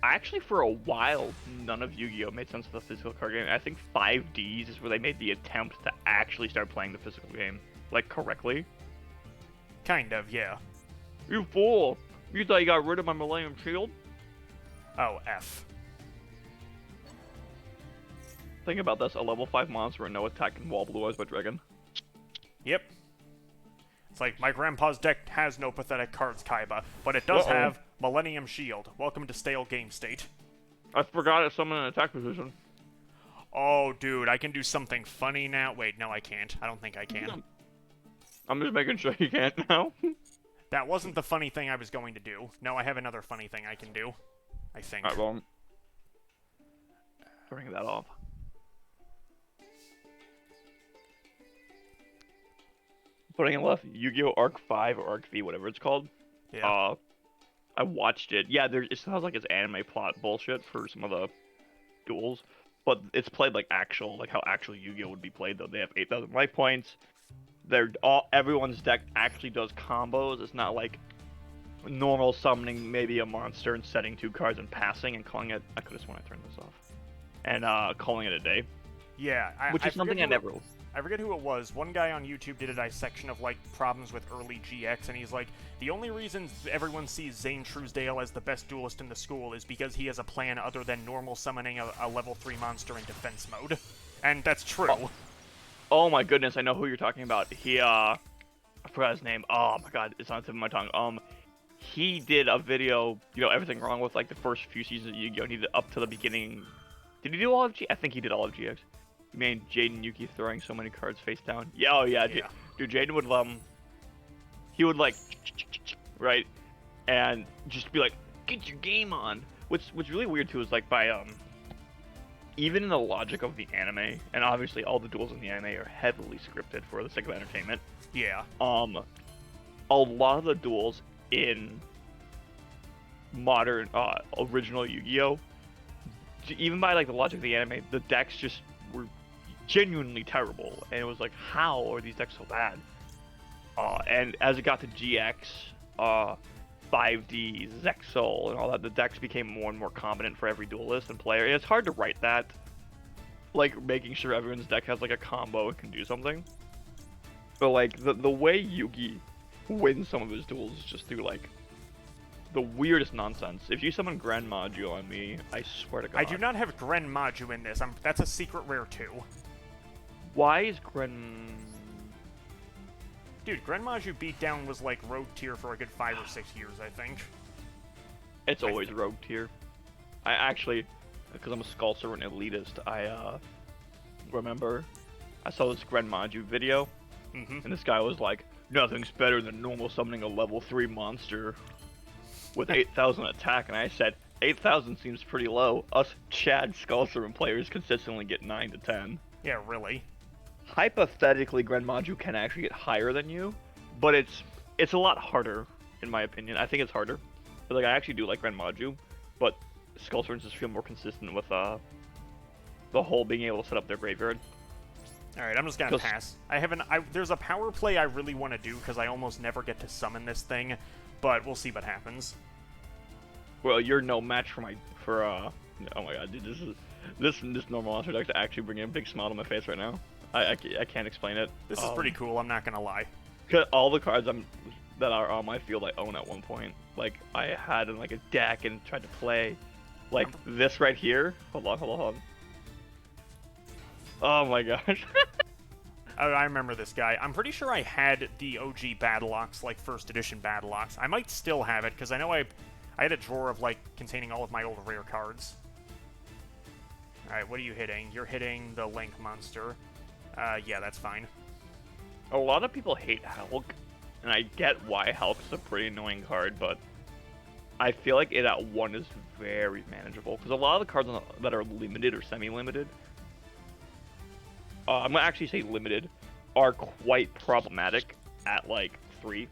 Actually for a while none of Yu-Gi-Oh! Made sense of the physical card game. I think 5Ds is where they made the attempt to actually start playing the physical game like correctly. Kind of, yeah. You fool! You thought you got rid of my Millennium Shield? Oh, F. Think about this: a level 5 monster with no attack and wall Blue Eyes White Dragon. Yep. It's like, my grandpa's deck has no pathetic cards, Kaiba, but it does have Millennium Shield. Welcome to stale game state. I forgot to summon an attack position. Oh, dude, I can do something funny now. Wait, no, I can't. I don't think I can. I'm just making sure you can't now. That wasn't the funny thing I was going to do. No, I have another funny thing I can do. I think. Alright, well, turning that off. Putting it left, Yu-Gi-Oh! Arc 5 or Arc V, whatever it's called. Yeah. I watched it. Yeah, it sounds like it's anime plot bullshit for some of the duels, but it's played like how actual Yu-Gi-Oh! Would be played though. They have 8,000 life points. Everyone's deck actually does combos. It's not like normal summoning maybe a monster and setting 2 cards and passing and calling it. I could have sworn I turned this off. And calling it a day. Yeah, Which is something I never. I forget who it was. One guy on YouTube did a dissection of, like, problems with early GX, and he's like, the only reason everyone sees Zane Truesdale as the best duelist in the school is because he has a plan other than normal summoning a level 3 monster in defense mode. And that's true. Oh my goodness, I know who you're talking about. I forgot his name. Oh my god, it's on the tip of my tongue. He did a video, everything wrong with, like, the first few seasons of Yu-Gi-Oh! And he did up to the beginning. Did he do all of GX? I think he did all of GX. Man, Jaden Yuki throwing so many cards face down. Yeah, oh yeah, Yeah. dude, Jaden would he would like, right, and just be like, get your game on. What's really weird too is like by even in the logic of the anime, and obviously all the duels in the anime are heavily scripted for the sake of entertainment. Yeah. A lot of the duels in modern original Yu-Gi-Oh, even by like the logic of the anime, the decks just were genuinely terrible, and it was like, how are these decks so bad? And as it got to GX, 5D, Zexal, and all that, the decks became more and more competent for every duelist and player. And it's hard to write that, like making sure everyone's deck has like a combo and can do something. But like the way Yugi wins some of his duels is just through like the weirdest nonsense. If you summon Grand Maju on me, I swear to God. I do not have Gren Maju in this. That's a secret rare too. Why is Gren... Dude, Gren Maju beatdown was like rogue tier for a good 5 or 6 years, I think. It's always rogue tier. I actually, because I'm a Skull Servant elitist, remember, I saw this Grenmaju video, Mm-hmm. and this guy was like, nothing's better than normal summoning a level 3 monster with 8,000 attack, and I said, 8,000 seems pretty low. Us Chad Skullservant players consistently get 9 to 10. Yeah, really. Hypothetically, Grenmaju can actually get higher than you, but it's a lot harder, in my opinion. I think it's harder. But, like, I actually do like Grenmaju, but Skullservants just feel more consistent with the whole being able to set up their graveyard. Alright, I'm just gonna pass. There's a power play I really want to do, because I almost never get to summon this thing, but we'll see what happens. Well, you're no match for oh my god, dude, this normal monster deck's actually bringing a big smile to my face right now. I can't explain it. This is pretty cool, I'm not gonna lie. All the cards that are on my field I own at one point. Like, I had in like a deck and tried to play. Like, this right here. Hold on. Oh my gosh. I remember this guy. I'm pretty sure I had the OG Battleox, like first edition Battleox. I might still have it, because I know I had a drawer of, like, containing all of my old rare cards. Alright, what are you hitting? You're hitting the Link monster. Yeah, that's fine. A lot of people hate Hulk, and I get why Hulk's a pretty annoying card, but I feel like it at 1 is very manageable, because a lot of the cards that are limited or semi-limited, I'm gonna actually say limited, are quite problematic at, like, 3.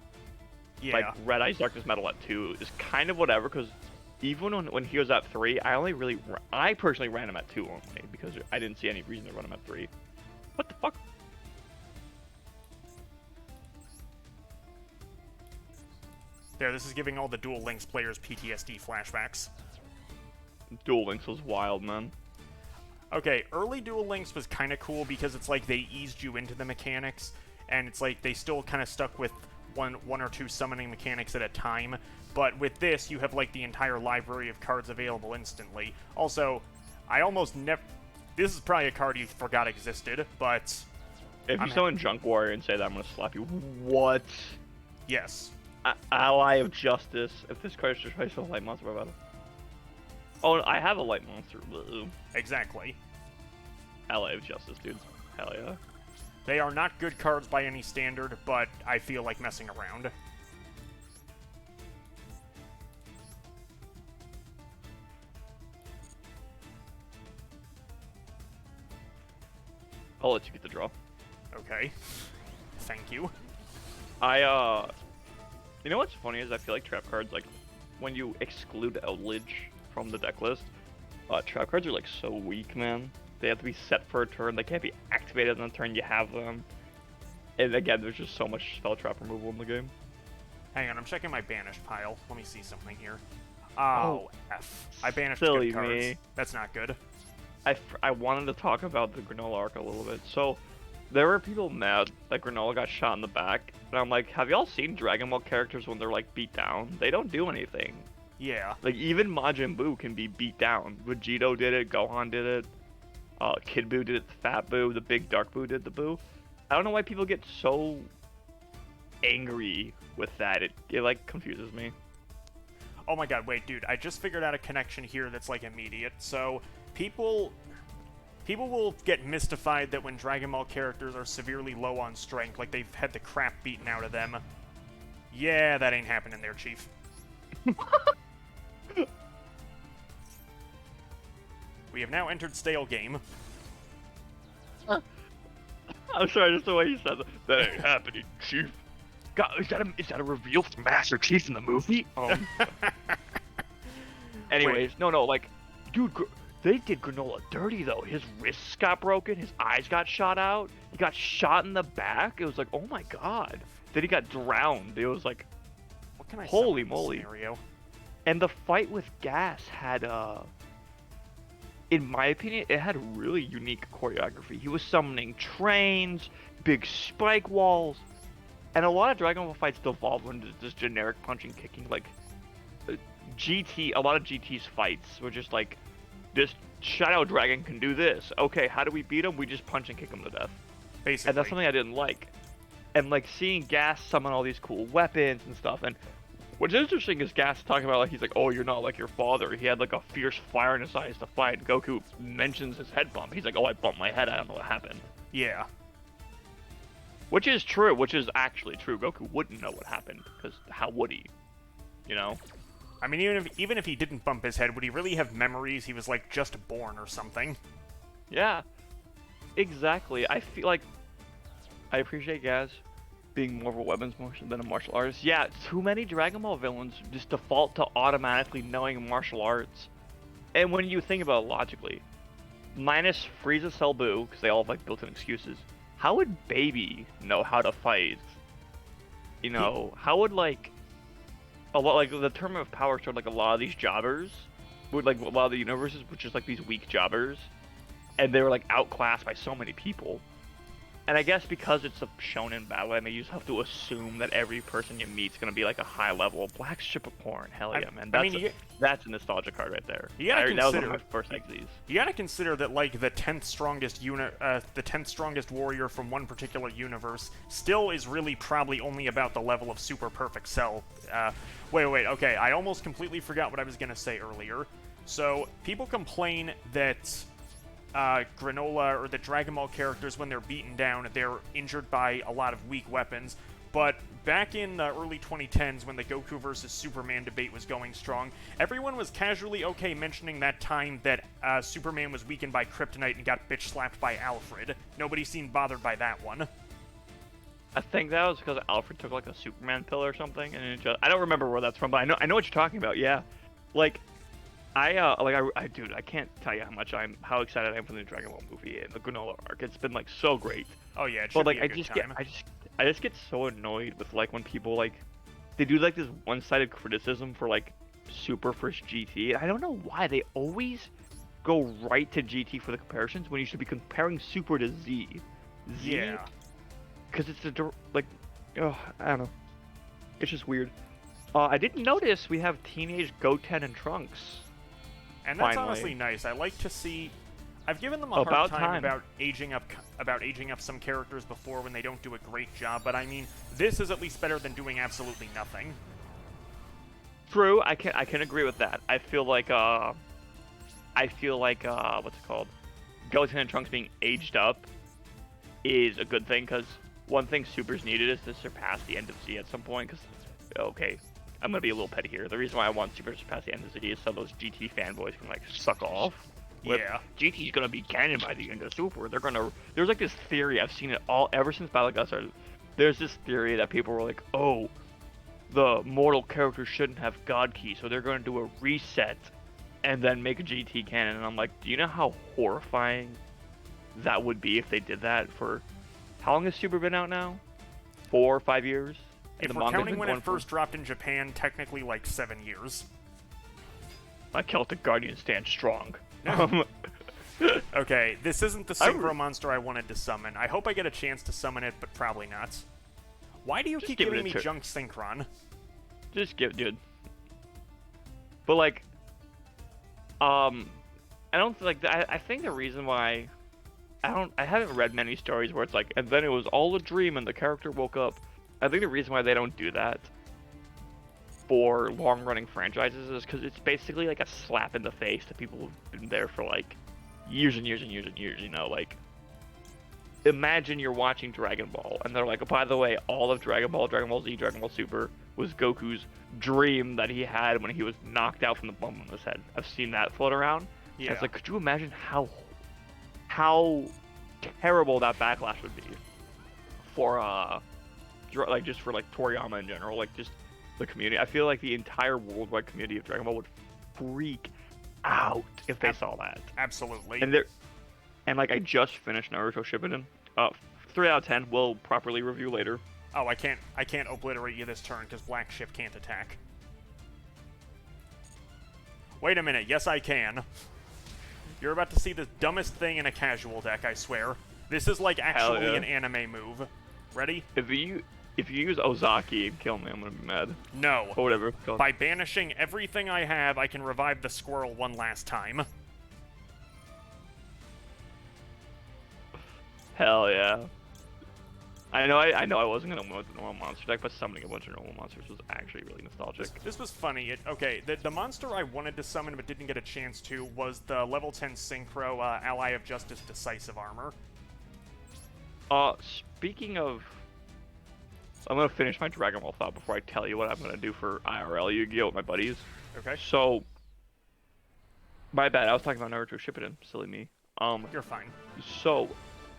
Yeah. Like, Red Eyes Darkness Metal at 2 is kind of whatever, because even when he was at 3, I personally ran him at 2 only, because I didn't see any reason to run him at 3. What the fuck? There, this is giving all the Duel Links players PTSD flashbacks. Duel Links was wild, man. Okay, early Duel Links was kind of cool because it's like they eased you into the mechanics, and it's like they still kind of stuck with one or two summoning mechanics at a time. But with this, you have like the entire library of cards available instantly. Also, I almost never... This is probably a card you forgot existed, but... If you summon Junk Warrior and say that, I'm gonna slap you. What? Yes. Ally of Justice. If this card is just a light monster by battle. Oh, I have a light monster. Blue. Exactly. Ally of Justice, dudes. Hell yeah. They are not good cards by any standard, but I feel like messing around. I'll let you get the draw. Okay. Thank you. You know what's funny is I feel like trap cards, like, when you exclude Eldlich from the deck list, trap cards are, like, so weak, man. They have to be set for a turn. They can't be activated on the turn you have them. And again, there's just so much spell trap removal in the game. Hang on, I'm checking my banished pile. Let me see something here. Oh, F. I banished silly good cards. me. That's not good. I wanted to talk about the Granola arc a little bit. So, there were people mad that Granola got shot in the back. And I'm like, have y'all seen Dragon Ball characters when they're, like, beat down? They don't do anything. Yeah. Like, even Majin Buu can be beat down. Vegito did it, Gohan did it, Kid Buu did it, the Fat Buu, the Big Dark Buu did the Buu. I don't know why people get so angry with that. It like, confuses me. Oh my god, wait, dude, I just figured out a connection here that's, like, immediate. So, people will get mystified that when Dragon Ball characters are severely low on strength, like they've had the crap beaten out of them. Yeah, that ain't happening there, Chief. We have now entered stale game. I'm sorry, just the way you said that. That ain't happening, Chief. God, is that a reveal from Master Chief in the movie? Anyways, no, like, dude, they did Granola dirty, though. His wrists got broken, his eyes got shot out, he got shot in the back. It was like, oh my god. Then he got drowned. It was like, what can I holy say in this moly. Scenario? And the fight with Gas had, in my opinion, it had really unique choreography. He was summoning trains, big spike walls, and a lot of Dragon Ball fights devolved into just generic punching, kicking. Like, a lot of GT's fights were just like, this Shadow Dragon can do this. Okay, how do we beat him? We just punch and kick him to death. Basically. And that's something I didn't like. And like seeing Gas summon all these cool weapons and stuff, and What's interesting is Gas talking about like he's like, oh, you're not like your father. He had like a fierce fire in his eyes to fight. Goku mentions his head bump. He's like, oh, I bumped my head. I don't know what happened. Yeah. Which is true. Which is actually true. Goku wouldn't know what happened because how would he? You know. I mean, even if he didn't bump his head, would he really have memories? He was like just born or something. Yeah. Exactly. I feel like I appreciate Gaz being more of a weapons motion than a martial artist. Yeah, too many Dragon Ball villains just default to automatically knowing martial arts. And when you think about it logically, minus Frieza, Cell, Buu, because they all have like built-in excuses, how would Baby know how to fight? You know, how would like a lot like the Tournament of Power showed like a lot of these jobbers would like a lot of the universes, which is like these weak jobbers, and they were like outclassed by so many people. And I guess because it's a shonen battle, and you just have to assume that every person you meet is gonna be like a high level black strip of porn. Hell yeah, man! That's a nostalgia card right there. You gotta consider, that was one of my first exes. You gotta consider that like the 10th strongest warrior from one particular universe still is really probably only about the level of Super Perfect Cell. Wait, okay, I almost completely forgot what I was gonna say earlier. So people complain that Granola or the Dragon Ball characters, when they're beaten down, they're injured by a lot of weak weapons. But back in the early 2010s, when the Goku versus Superman debate was going strong, everyone was casually okay mentioning that time that Superman was weakened by kryptonite and got bitch slapped by Alfred. Nobody seemed bothered by that one. I think that was because Alfred took like a Superman pill or something, and it just, I don't remember where that's from, but I know what you're talking about. Yeah, like. Dude, I can't tell you how excited I am for the Dragon Ball movie and the Granola arc. It's been like so great. Oh yeah, it should be a good time. I just get so annoyed with like when people like they do like this one-sided criticism for like Super versus GT. I don't know why they always go right to GT for the comparisons when you should be comparing Super to Z. Yeah. Because it's I don't know. It's just weird. I didn't notice we have teenage Goten and Trunks. And that's honestly nice. I like to see. I've given them a hard time about aging up some characters before when they don't do a great job, but I mean, this is at least better than doing absolutely nothing. True, I can agree with that. I feel like what's it called? Goten and Trunks being aged up is a good thing, because one thing Super's needed is to surpass the end of Z at some point, because okay, I'm gonna be a little petty here. The reason why I want Super to surpass the end of Z is so those GT fanboys can like suck off. Yeah. GT's gonna be canon by the end of Super. There's like this theory, I've seen it all ever since Battle Got started. There's this theory that people were like, oh, the mortal characters shouldn't have God Key, so they're gonna do a reset and then make a GT canon. And I'm like, do you know how horrifying that would be if they did that? For how long has Super been out now? 4 or 5 years? If we're counting when it first dropped in Japan, technically like 7 years. My Celtic Guardian stands strong. Okay, this isn't the synchro monster I wanted to summon. I hope I get a chance to summon it, but probably not. Why do you keep giving me junk synchron? Just give, dude. But like, I don't like. I think the reason why I haven't read many stories where it's like, and then it was all a dream and the character woke up. I think the reason why they don't do that for long-running franchises is because it's basically like a slap in the face to people who've been there for like years and years and years and years. You know, like imagine you're watching Dragon Ball and they're like, oh, by the way, all of Dragon Ball, Dragon Ball Z, Dragon Ball Super was Goku's dream that he had when he was knocked out from the bump on his head. I've seen that float around. Yeah. It's like, could you imagine how terrible that backlash would be for like just for like Toriyama in general, like just the community. I feel like the entire worldwide community of Dragon Ball would freak out if they saw that. Absolutely. And like I just finished Naruto Shippuden. 3 out of 10. We'll properly review later. Oh, I can't obliterate you this turn because Black Ship can't attack. Wait a minute. Yes, I can. You're about to see the dumbest thing in a casual deck, I swear. This is like actually an anime move. Ready? If you use Ozaki and kill me, I'm gonna be mad. No. Or whatever. By banishing everything I have, I can revive the squirrel one last time. Hell yeah. I know I wasn't gonna win with the normal monster deck, but summoning a bunch of normal monsters was actually really nostalgic. This was funny. Okay, the monster I wanted to summon but didn't get a chance to was the level 10 Synchro Ally of Justice Decisive Armor. Speaking of, I'm gonna finish my Dragon Ball thought before I tell you what I'm gonna do for IRL Yu-Gi-Oh with my buddies. Okay. So, my bad. I was talking about Naruto Shippuden. Silly me. You're fine. So,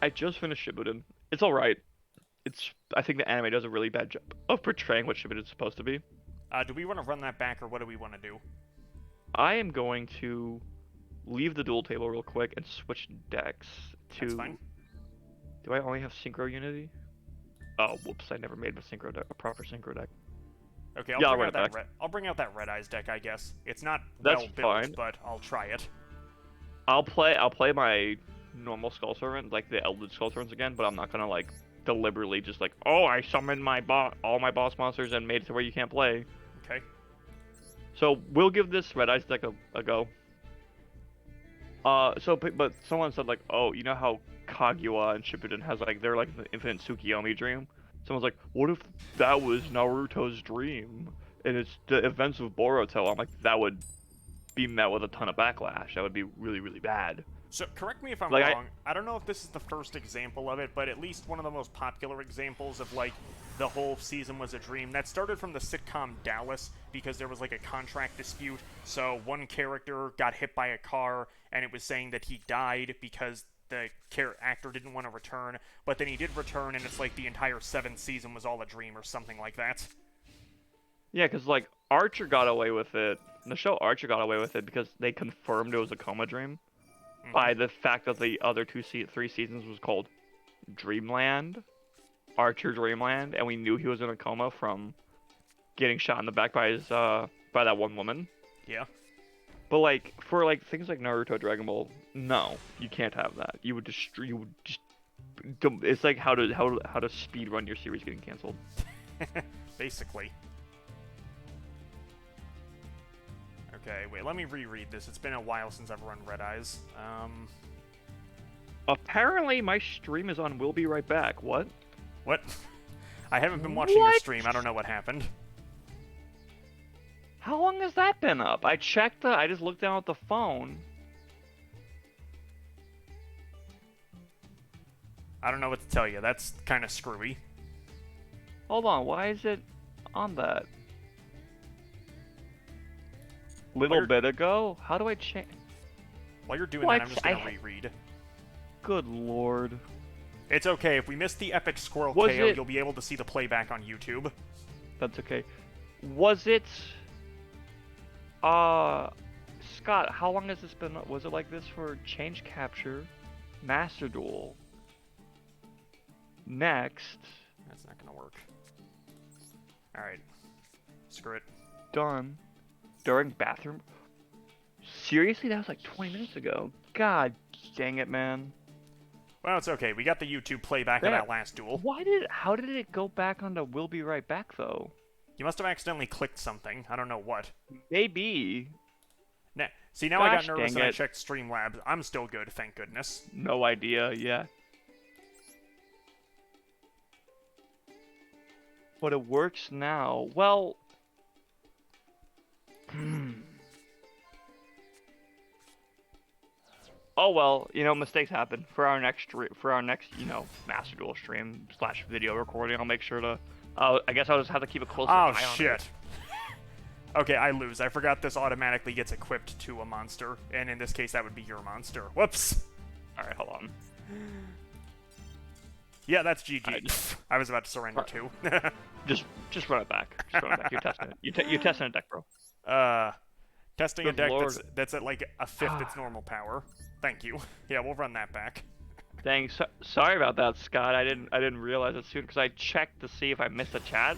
I just finished Shippuden. It's all right. I think the anime does a really bad job of portraying what Shippuden is supposed to be. Do we want to run that back, or what do we want to do? I am going to leave the duel table real quick and switch decks to. That's fine. Do I only have Synchro Unity? Oh, whoops! I never made a proper Synchro deck. Okay, I'll bring out that Red Eyes deck, I guess. It's not That's well built, fine. but I'll try it. I'll play my normal Skull Servant, like the Eldlich Skull Servants again, but I'm not gonna like deliberately just like, oh, I summoned all my boss monsters and made it to where you can't play. Okay. So we'll give this Red Eyes deck a go. But someone said like, oh, you know how Kaguya and Shippuden has like they're like the infinite Tsukiyomi dream. Someone's like, what if that was Naruto's dream and it's the events of Boruto? I'm like, that would be met with a ton of backlash. That would be really, really bad. So, correct me if I'm Like, wrong. I don't know if this is the first example of it, but at least one of the most popular examples of, like, the whole season was a dream. That started from the sitcom Dallas, because there was, like, a contract dispute. So, one character got hit by a car, and it was saying that he died because the actor didn't want to return. But then he did return, and it's like the entire 7th season was all a dream or something like that. Yeah, because, like, Archer got away with it. The show Archer got away with it because they confirmed it was a coma dream. By the fact that the other 3 seasons was called Dreamland, Archer Dreamland, and we knew he was in a coma from getting shot in the back by by that one woman. Yeah. But like for like things like Naruto, Dragon Ball, no, you can't have that. It's like how to speed run your series getting canceled. Basically. Okay, wait, let me reread this. It's been a while since I've run Red Eyes. Apparently my stream is on We'll Be Right Back. What? What? I haven't been watching your stream. I don't know what happened. How long has that been up? I just looked down at the phone. I don't know what to tell you. That's kind of screwy. Hold on, why is it on that? Little bit ago? How do I change? While you're doing that, I'm just gonna reread. Good lord. It's okay. If we missed the epic squirrel KO, you'll be able to see the playback on YouTube. That's okay. Was it... Scott, how long has this been... Was it like this for Change Capture, Master Duel? Next... That's not gonna work. Alright. Screw it. Done. During bathroom... Seriously? That was like 20 minutes ago. God dang it, man. Well, it's okay. We got the YouTube playback of that last duel. How did it go back onto We'll Be Right Back, though? You must have accidentally clicked something. I don't know what. Maybe. See, now I got nervous and I checked Streamlabs. I'm still good, thank goodness. No idea, yeah. But it works now. Well... Oh well, you know, mistakes happen. For our next, you know, Master Duel stream / video recording, I'll make sure to. I guess I'll just have to keep a close eye on it. Oh shit. Okay, I lose. I forgot this automatically gets equipped to a monster, and in this case, that would be your monster. Whoops. All right, hold on. Yeah, that's GG. I was about to surrender too. just run it back. Just run it back. You're testing it. You're testing a deck, bro. Testing a deck that's at like a 5th its normal power. Thank you. Yeah, we'll run that back. Dang, sorry about that, Scott. I didn't realize it soon because I checked to see if I missed a chat,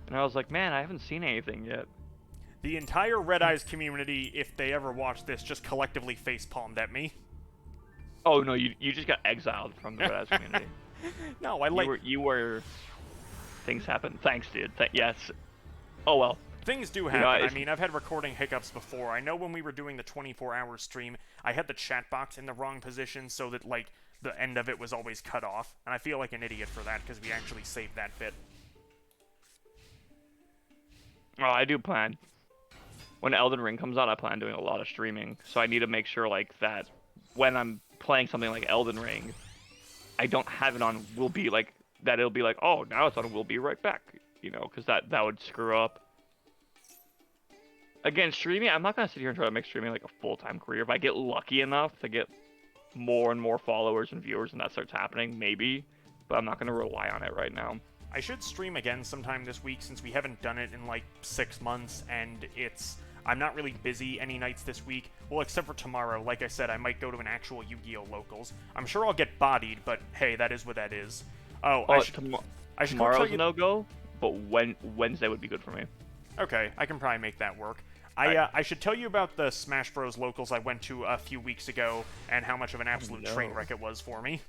and I was like, man, I haven't seen anything yet. The entire Red Eyes community, if they ever watch this, just collectively facepalmed at me. Oh no, you just got exiled from the Red Eyes community. No, I like you were. Things happen. Thanks, dude. Yes. Oh well. Things do happen. I mean, I've had recording hiccups before. I know when we were doing the 24-hour stream, I had the chat box in the wrong position so that, like, the end of it was always cut off, and I feel like an idiot for that because we actually saved that bit. Oh, I do plan. When Elden Ring comes out, I plan on doing a lot of streaming, so I need to make sure like that when I'm playing something like Elden Ring, I don't have it on will be like that. It'll be like, oh, now it's on. We'll be right back, you know, because that would screw up. Again, streaming, I'm not gonna sit here and try to make streaming like a full-time career. If I get lucky enough to get more and more followers and viewers, and that starts happening, maybe. But I'm not gonna rely on it right now. I should stream again sometime this week since we haven't done it in like 6 months, and I'm not really busy any nights this week. Well, except for tomorrow. Like I said, I might go to an actual Yu-Gi-Oh! Locals. I'm sure I'll get bodied, but hey, that is what that is. Oh, I should tomorrow's no-go, but Wednesday would be good for me. Okay, I can probably make that work. I should tell you about the Smash Bros. Locals I went to a few weeks ago and how much of an absolute train wreck it was for me.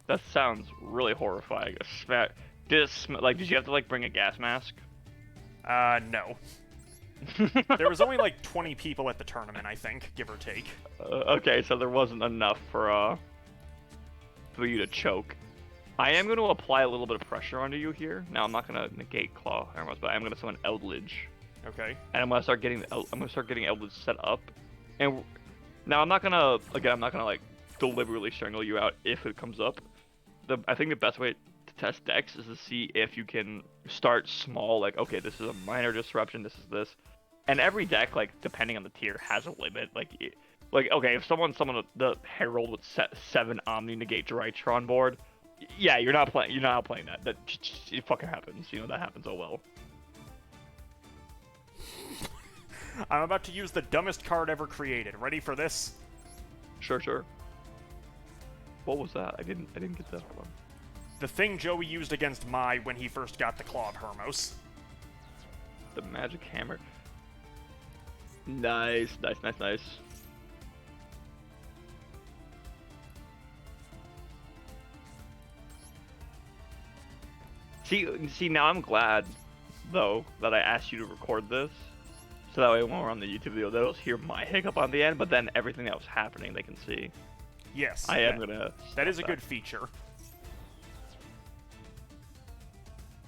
That sounds really horrifying. Did you have to like bring a gas mask? No. There was only like 20 people at the tournament, I think, give or take. Okay, so there wasn't enough for you to choke. I am going to apply a little bit of pressure onto you here. Now I'm not going to negate claw arrows, but I'm going to summon Eldlich. Okay. And I'm going to start getting Eldlich set up. And now I'm not going to like deliberately strangle you out if it comes up. I think the best way to test decks is to see if you can start small, like, okay, this is a minor disruption, this is this. And every deck, like, depending on the tier, has a limit. Like okay, if someone summoned the Herald with 7 Omni Negate Drytron on board, yeah, you're not playing that. That it fucking happens. You know, that happens, oh well. I'm about to use the dumbest card ever created. Ready for this? Sure. What was that? I didn't get that one. The thing Joey used against Mai when he first got the Claw of Hermos. The magic hammer. Nice. See, now I'm glad, though, that I asked you to record this, so that way when we're on the YouTube video, they'll hear my hiccup on the end, but then everything that was happening they can see. Yes. I am gonna. That is a good feature.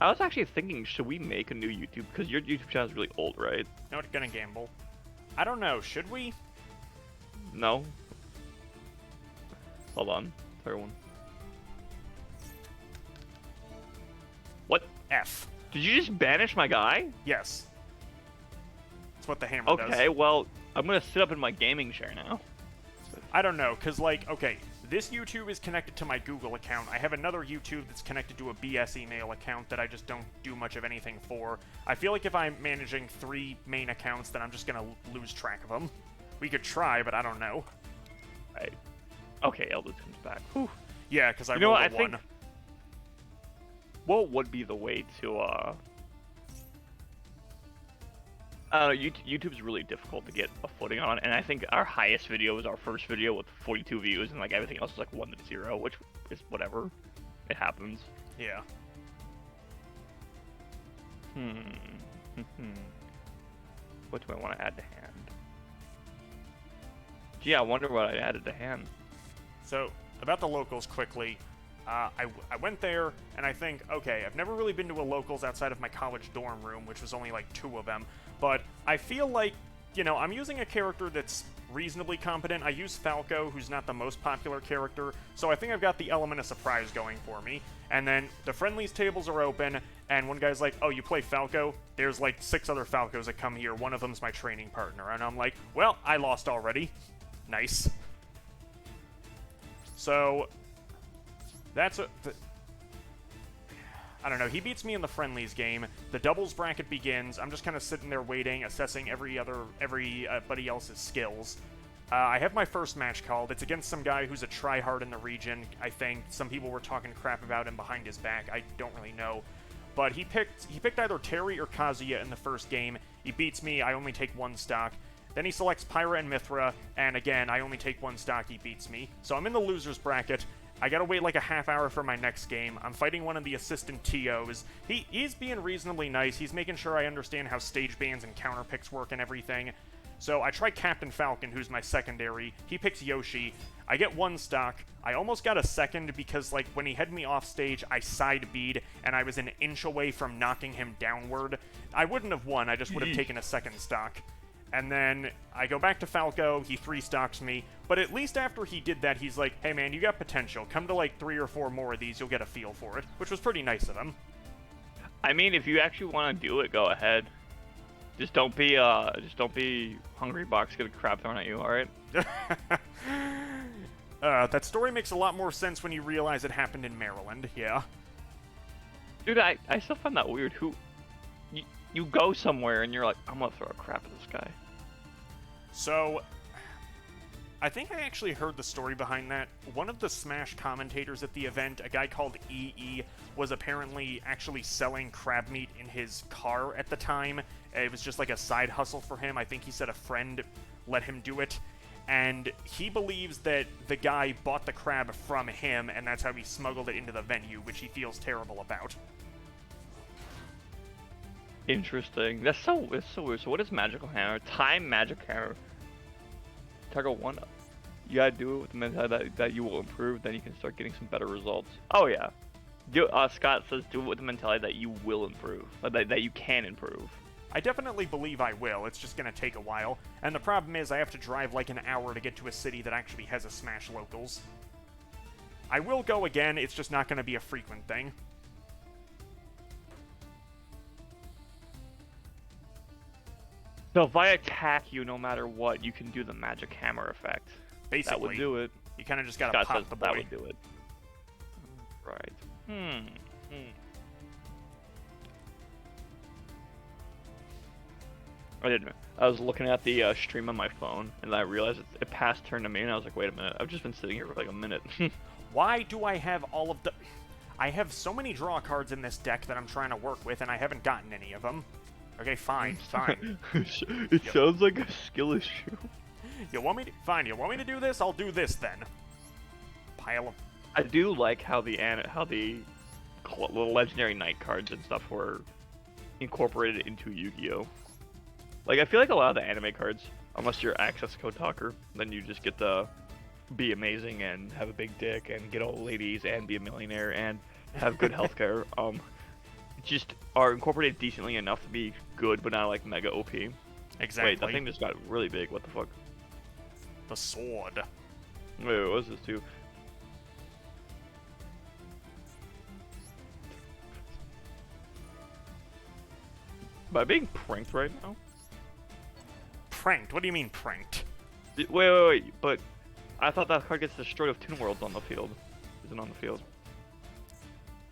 I was actually thinking, should we make a new YouTube? Because your YouTube channel is really old, right? Not gonna gamble. I don't know. Should we? No. Hold on. Third one. What? F. Did you just banish my guy? Yes. That's what the hammer does. Okay, well, I'm gonna sit up in my gaming chair now. I don't know, because, like, okay, this YouTube is connected to my Google account. I have another YouTube that's connected to a BS email account that I just don't do much of anything for. I feel like if I'm managing 3 main accounts, then I'm just gonna lose track of them. We could try, but I don't know. Right. Okay, Eldlich comes back. Whew. Yeah, because I rolled a 1. What would be the way to, I don't know, YouTube's really difficult to get a footing on, and I think our highest video was our first video with 42 views, and like everything else is like 1 to 0, which is whatever. It happens. Yeah. What do I want to add to hand? Gee, I wonder what I added to hand. So, about the locals quickly. I went there, and I think, okay, I've never really been to a locals outside of my college dorm room, which was only like 2 of them, but I feel like, you know, I'm using a character that's reasonably competent. I use Falco, who's not the most popular character, so I think I've got the element of surprise going for me. And then the friendlies tables are open, and one guy's like, oh, you play Falco? There's like 6 other Falcos that come here. One of them's my training partner. And I'm like, well, I lost already. Nice. So that's I don't know, he beats me in the friendlies game. The doubles bracket begins. I'm just kind of sitting there waiting, assessing everybody else's skills. I have my first match called. It's against some guy who's a tryhard in the region, I think. Some people were talking crap about him behind his back. I don't really know. But he picked either Terry or Kazuya in the first game. He beats me. I only take 1 stock. Then he selects Pyra and Mithra, and again, I only take 1 stock. He beats me. So I'm in the losers bracket. I gotta wait like a half hour for my next game. I'm fighting one of the assistant TOs. He's being reasonably nice. He's making sure I understand how stage bans and counter picks work and everything. So I try Captain Falcon, who's my secondary. He picks Yoshi. I get 1 stock. I almost got a second because, like, when he had me off stage, I side B'd, and I was an inch away from knocking him downward. I wouldn't have won, I just would have taken a second stock. And then I go back to Falco, he 3-stocks me, but at least after he did that, he's like, hey man, you got potential. Come to like 3 or 4 more of these, you'll get a feel for it, which was pretty nice of him. I mean, if you actually want to do it, go ahead. Just don't be Hungry Box get a crap thrown at you, alright? That story makes a lot more sense when you realize it happened in Maryland, yeah. Dude, I still find that weird. You go somewhere and you're like, I'm gonna throw a crap at this guy. So, I think I actually heard the story behind that. One of the Smash commentators at the event, a guy called EE, was apparently actually selling crab meat in his car at the time. It was just like a side hustle for him. I think he said a friend let him do it. And he believes that the guy bought the crab from him, and that's how he smuggled it into the venue, which he feels terrible about. Interesting. It's so weird. So what is Magical Hammer? Time Magic Hammer. Target 1 up. You gotta do it with the mentality that you will improve, then you can start getting some better results. Oh yeah. Scott says do it with the mentality that you will improve. That you can improve. I definitely believe I will, it's just gonna take a while. And the problem is I have to drive like an hour to get to a city that actually has a Smash Locals. I will go again, it's just not gonna be a frequent thing. So if I attack you no matter what, you can do the Magic Hammer effect. Basically. That would do it. You kind of just gotta Scott pop says the boy. that would do it. Right. I was looking at the stream on my phone, and I realized it passed turn to me, and I was like, wait a minute, I've just been sitting here for like a minute. Why do I have all of the... I have so many draw cards in this deck that I'm trying to work with, and I haven't gotten any of them. Okay, fine, fine. It sounds like a skill issue. You want me to... Fine, you want me to do this? I'll do this, then. Pile of... I do like how the little legendary knight cards and stuff were incorporated into Yu-Gi-Oh! Like, I feel like a lot of the anime cards, unless you're Access Code Talker, then you just get to be amazing and have a big dick and get all the ladies and be a millionaire and have good healthcare. Just are incorporated decently enough to be good, but not like mega OP. Exactly. Wait, that thing just got really big. What the fuck? The sword. Wait, what was this too? Am I being pranked right now? Pranked? What do you mean pranked? Wait, but I thought that card gets destroyed if Toon World's on the field. Isn't on the field.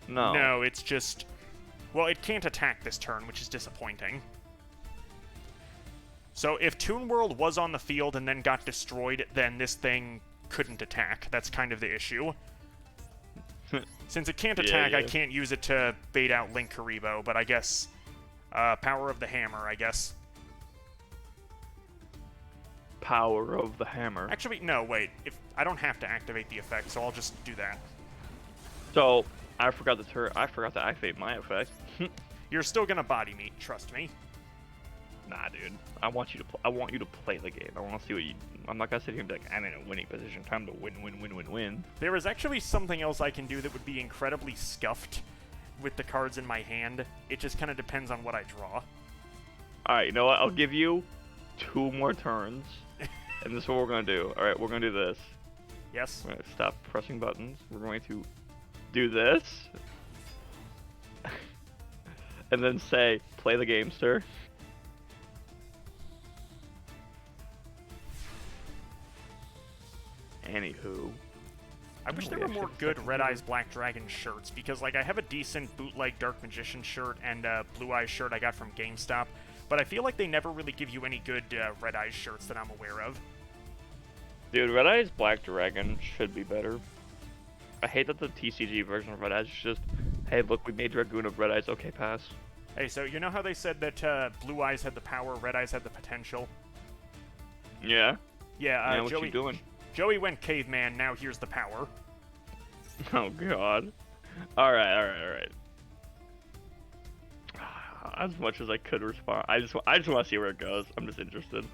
No. No, it's just... Well, it can't attack this turn, which is disappointing. So if Toon World was on the field and then got destroyed, then this thing couldn't attack. That's kind of the issue. Since it can't attack, yeah. I can't use it to bait out Link Karibo, but I guess... Power of the Hammer, I guess. Power of the Hammer. Actually, no, wait. If I don't have to activate the effect, so I'll just do that. So, I forgot to activate my effect. You're still gonna body me, trust me. Nah, dude. I want you to play the game. I want to see what you... I'm not gonna sit here and be like, I'm in a winning position. Time to win. There is actually something else I can do that would be incredibly scuffed with the cards in my hand. It just kind of depends on what I draw. Alright, you know what? I'll give you 2 more turns. And this is what we're gonna do. Alright, we're gonna do this. Yes? We're gonna stop pressing buttons. We're going to do this. And then say, play the game, sir. Anywho. I wish there were more good Red Eyes Black Dragon shirts, because, like, I have a decent bootleg Dark Magician shirt and a Blue Eyes shirt I got from GameStop, but I feel like they never really give you any good Red Eyes shirts that I'm aware of. Dude, Red Eyes Black Dragon should be better. I hate that the TCG version of Red Eyes is just, hey, look, we made Dragoon of Red Eyes, okay, pass. Hey, so you know how they said that Blue Eyes had the power, Red Eyes had the potential? Yeah? Yeah, what Joey, you doing? Joey went caveman, now here's the power. Oh, God. Alright. As much as I could respond, I just want to see where it goes. I'm just interested.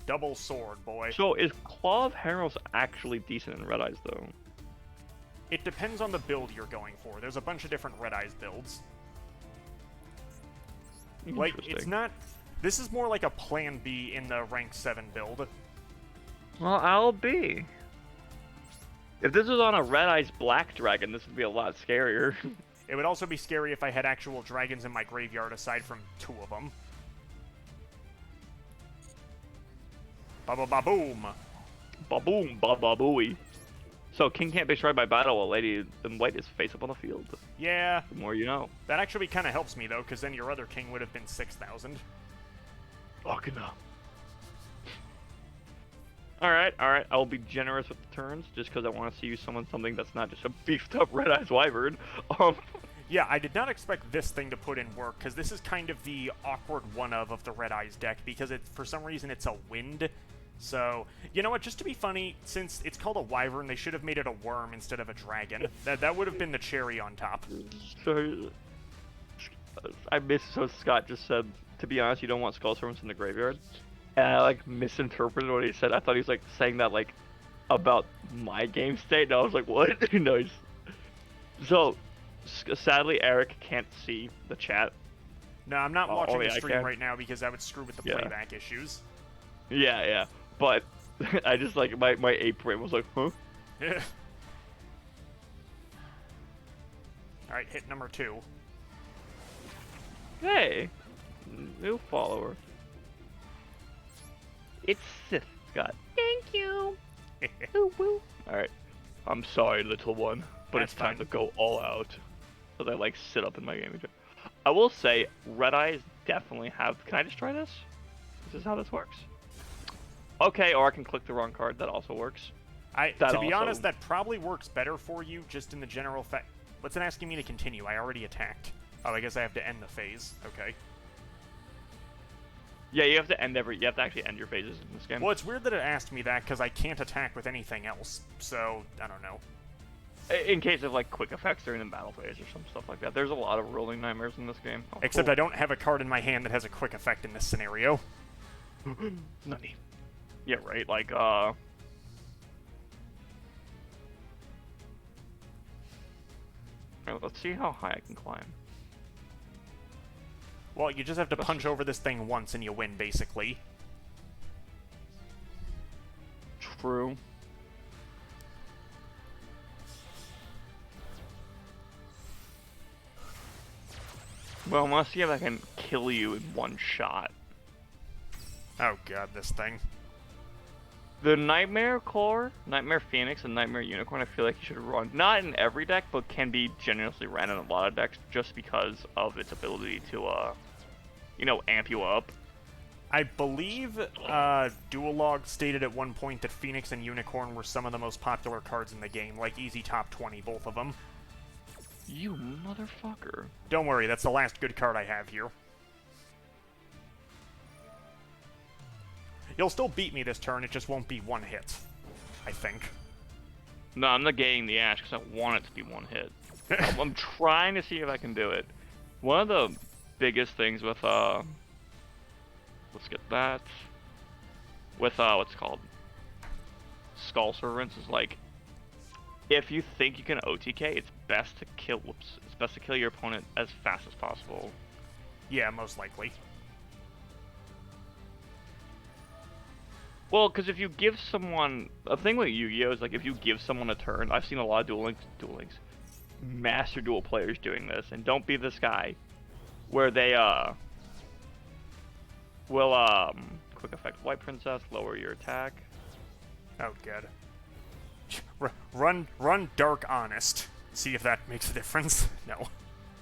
Double sword, boy. So is Claw of Heros actually decent in Red Eyes, though? It depends on the build you're going for. There's a bunch of different Red Eyes builds. Like, it's not... This is more like a Plan B in the rank 7 build. Well, I'll be. If this was on a Red Eyes Black Dragon, this would be a lot scarier. It would also be scary if I had actual dragons in my graveyard aside from 2 of them. Ba-ba-ba-boom! Ba-boom, ba-ba-booey. So, king can't be destroyed by battle while lady in white is face up on the field. Yeah. The more you know. That actually kind of helps me, though, because then your other king would have been 6,000. Fucking up. Alright. I will be generous with the turns, just because I want to see you summon something that's not just a beefed up Red Eyes Wyvern. Yeah, I did not expect this thing to put in work, because this is kind of the awkward one-of the Red Eyes deck, because for some reason it's a wind. So, you know what, just to be funny, since it's called a Wyvern, they should have made it a worm instead of a dragon. That would have been the cherry on top. So, so Scott just said, to be honest, you don't want Skull Servants in the graveyard. And I, like, misinterpreted what he said. I thought he was, like, saying that, like, about my game state, and I was like, what? Nice. So, sadly, Eric can't see the chat. No, I'm not watching the I stream can. right now because that would screw with the playback issues. Yeah. But I just, like, my ape brain was like, huh? Alright, hit number 2. Hey! New follower. It's Sith Scott. Thank you! Woo. Alright. I'm sorry, little one, but That's it's time fine. to go all out. So I, like, sit up in my gaming chair. I will say, Red Eyes definitely have... Can I just try this? This is how this works. Okay, or I can click the wrong card. That also works. To be honest, that probably works better for you, just in the general fact... What's it asking me to continue? I already attacked. Oh, I guess I have to end the phase. Okay. Yeah, you have to actually end your phases in this game. Well, it's weird that it asked me that, because I can't attack with anything else. So, I don't know. In case of, like, quick effects during the battle phase or some stuff like that. There's a lot of rolling nightmares in this game. Oh, Except cool. I don't have a card in my hand that has a quick effect in this scenario. Nutty. Yeah, right, like, Alright, let's see how high I can climb. Well, you just have to punch over this thing once and you win, basically. True. Well, let's see if I can kill you in one shot. Oh god, this thing. The Nightmare Core, Nightmare Phoenix, and Nightmare Unicorn, I feel like you should run. Not in every deck, but can be generously ran in a lot of decks just because of its ability to, you know, amp you up. I believe Duolog stated at one point that Phoenix and Unicorn were some of the most popular cards in the game, like easy top 20, both of them. You motherfucker. Don't worry, that's the last good card I have here. You'll still beat me this turn, it just won't be one hit. I think. No, I'm negating the Ash because I want it to be one hit. I'm trying to see if I can do it. One of the biggest things with, let's get that. With, what's it called? Skull Servants is like, if you think you can OTK, it's best to kill, it's best to kill your opponent as fast as possible. Yeah, most likely. Well, because if you give someone... A thing with Yu-Gi-Oh! Is, like, if you give someone a turn... I've seen a lot of Duel Links, Master Duel players doing this, and don't be this guy, where they, will, quick effect White Princess, lower your attack. Oh, god. Run Dark Honest. See if that makes a difference. No.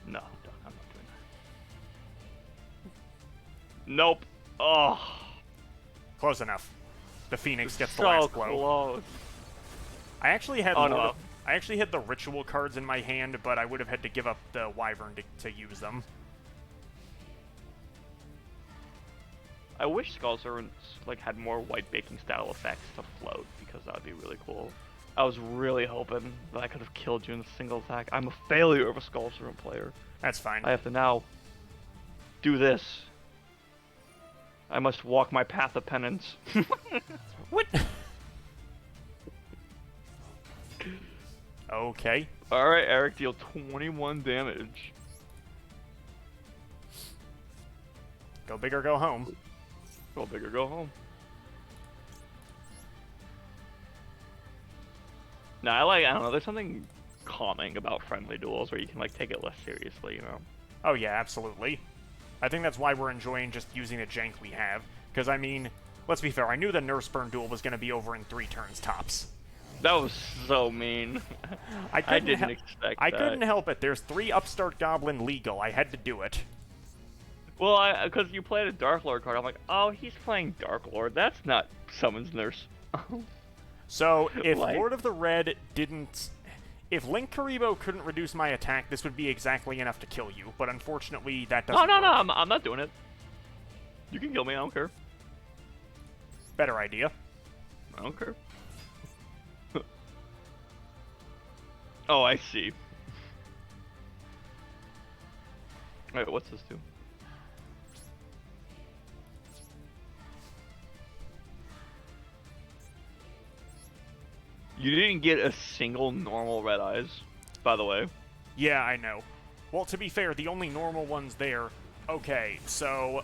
No, I'm not doing that. Nope. Oh. Close enough. The Phoenix gets the So last blow. close. I actually had no. I actually had the ritual cards in my hand, but I would have had to give up the Wyvern to use them. I wish Skull Servants like had more white baking style effects to float, because that would be really cool. I was really hoping that I could have killed you in a single attack. I'm a failure of a Skull Servant player. That's fine. I have to now do this. I must walk my path of penance. What? Okay. Alright, Eric, deal 21 damage. Go big or go home. Go big or go home. Nah, I don't know, there's something calming about friendly duels where you can, like, take it less seriously, you know? Oh yeah, absolutely. I think that's why we're enjoying just using the jank we have. Because, I mean, let's be fair, I knew the Nurse Burn duel was going to be over in 3 turns tops. That was so mean. I didn't expect that. I couldn't help it. There's 3 Upstart Goblin legal. I had to do it. Well, because you played a Dark Lord card, I'm like, oh, he's playing Dark Lord. That's not Summons Nurse. So, if Like- Lord of the Red didn't... If Link Karibo couldn't reduce my attack, this would be exactly enough to kill you. But unfortunately, that doesn't No, work. I'm not doing it. You can kill me, I don't care. Better idea. I don't care. Oh, I see. Wait, what's this do? You didn't get a single normal red eyes, by the way. Yeah, I know. Well, to be fair, the only normal ones there... Okay, so...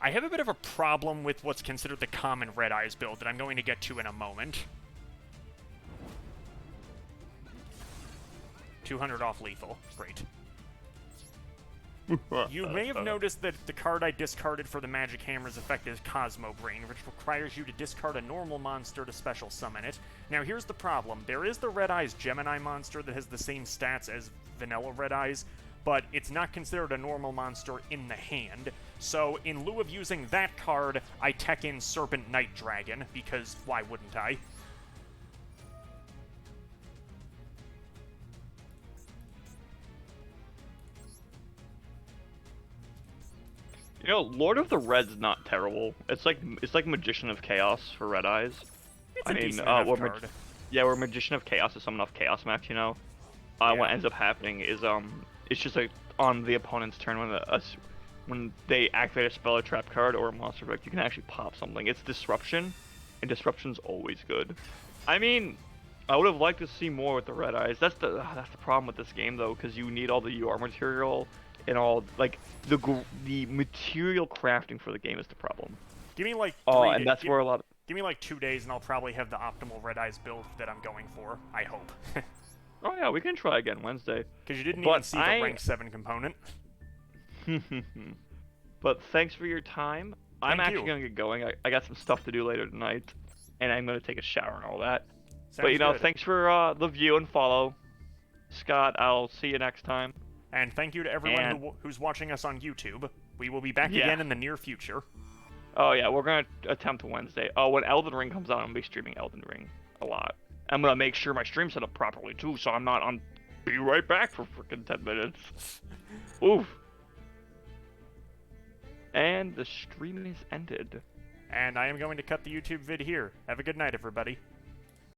I have a bit of a problem with what's considered the common Red Eyes build that I'm going to get to in a moment. 200 off lethal. Great. You may have noticed that the card I discarded for the Magic Hammer's effect is Cosmo Brain, which requires you to discard a normal monster to special summon it. Now here's the problem. There is the Red Eyes Gemini monster that has the same stats as vanilla Red Eyes, but it's not considered a normal monster in the hand. So in lieu of using that card, I tech in Serpent Night Dragon, because why wouldn't I? You know, Lord of the Red's not terrible. It's like Magician of Chaos for Red Eyes. It's a decent enough we're card. we're Magician of Chaos to summon off Chaos Max, you know. Yeah. What ends up happening is it's just like on the opponent's turn when they activate a spell or trap card or a monster effect, you can actually pop something. It's disruption, and disruption's always good. I mean, I would have liked to see more with the Red Eyes. That's the problem with this game though, because you need all the UR material and all like the material crafting for the game is the problem. Give me like And that's where a lot. Give me like 2 days and I'll probably have the optimal Red Eyes build that I'm going for. I hope. Oh yeah, we can try again Wednesday. Because you didn't But even see the rank 7 component. But thanks for your time. I'm Thank actually you. gonna get going. I got some stuff to do later tonight, and I'm gonna take a shower and all that. But Sounds you know, good. thanks for the view and follow, Scott. I'll see you next time. And thank you to everyone And- who's watching us on YouTube. We will be back Yeah. again in the near future. Oh yeah, we're gonna attempt Wednesday. Oh, when Elden Ring comes out, I'm gonna be streaming Elden Ring a lot. I'm gonna make sure my stream's set up properly too, so I'm not on. Be right back for freaking 10 minutes. Oof. And the stream is ended. And I am going to cut the YouTube vid here. Have a good night, everybody.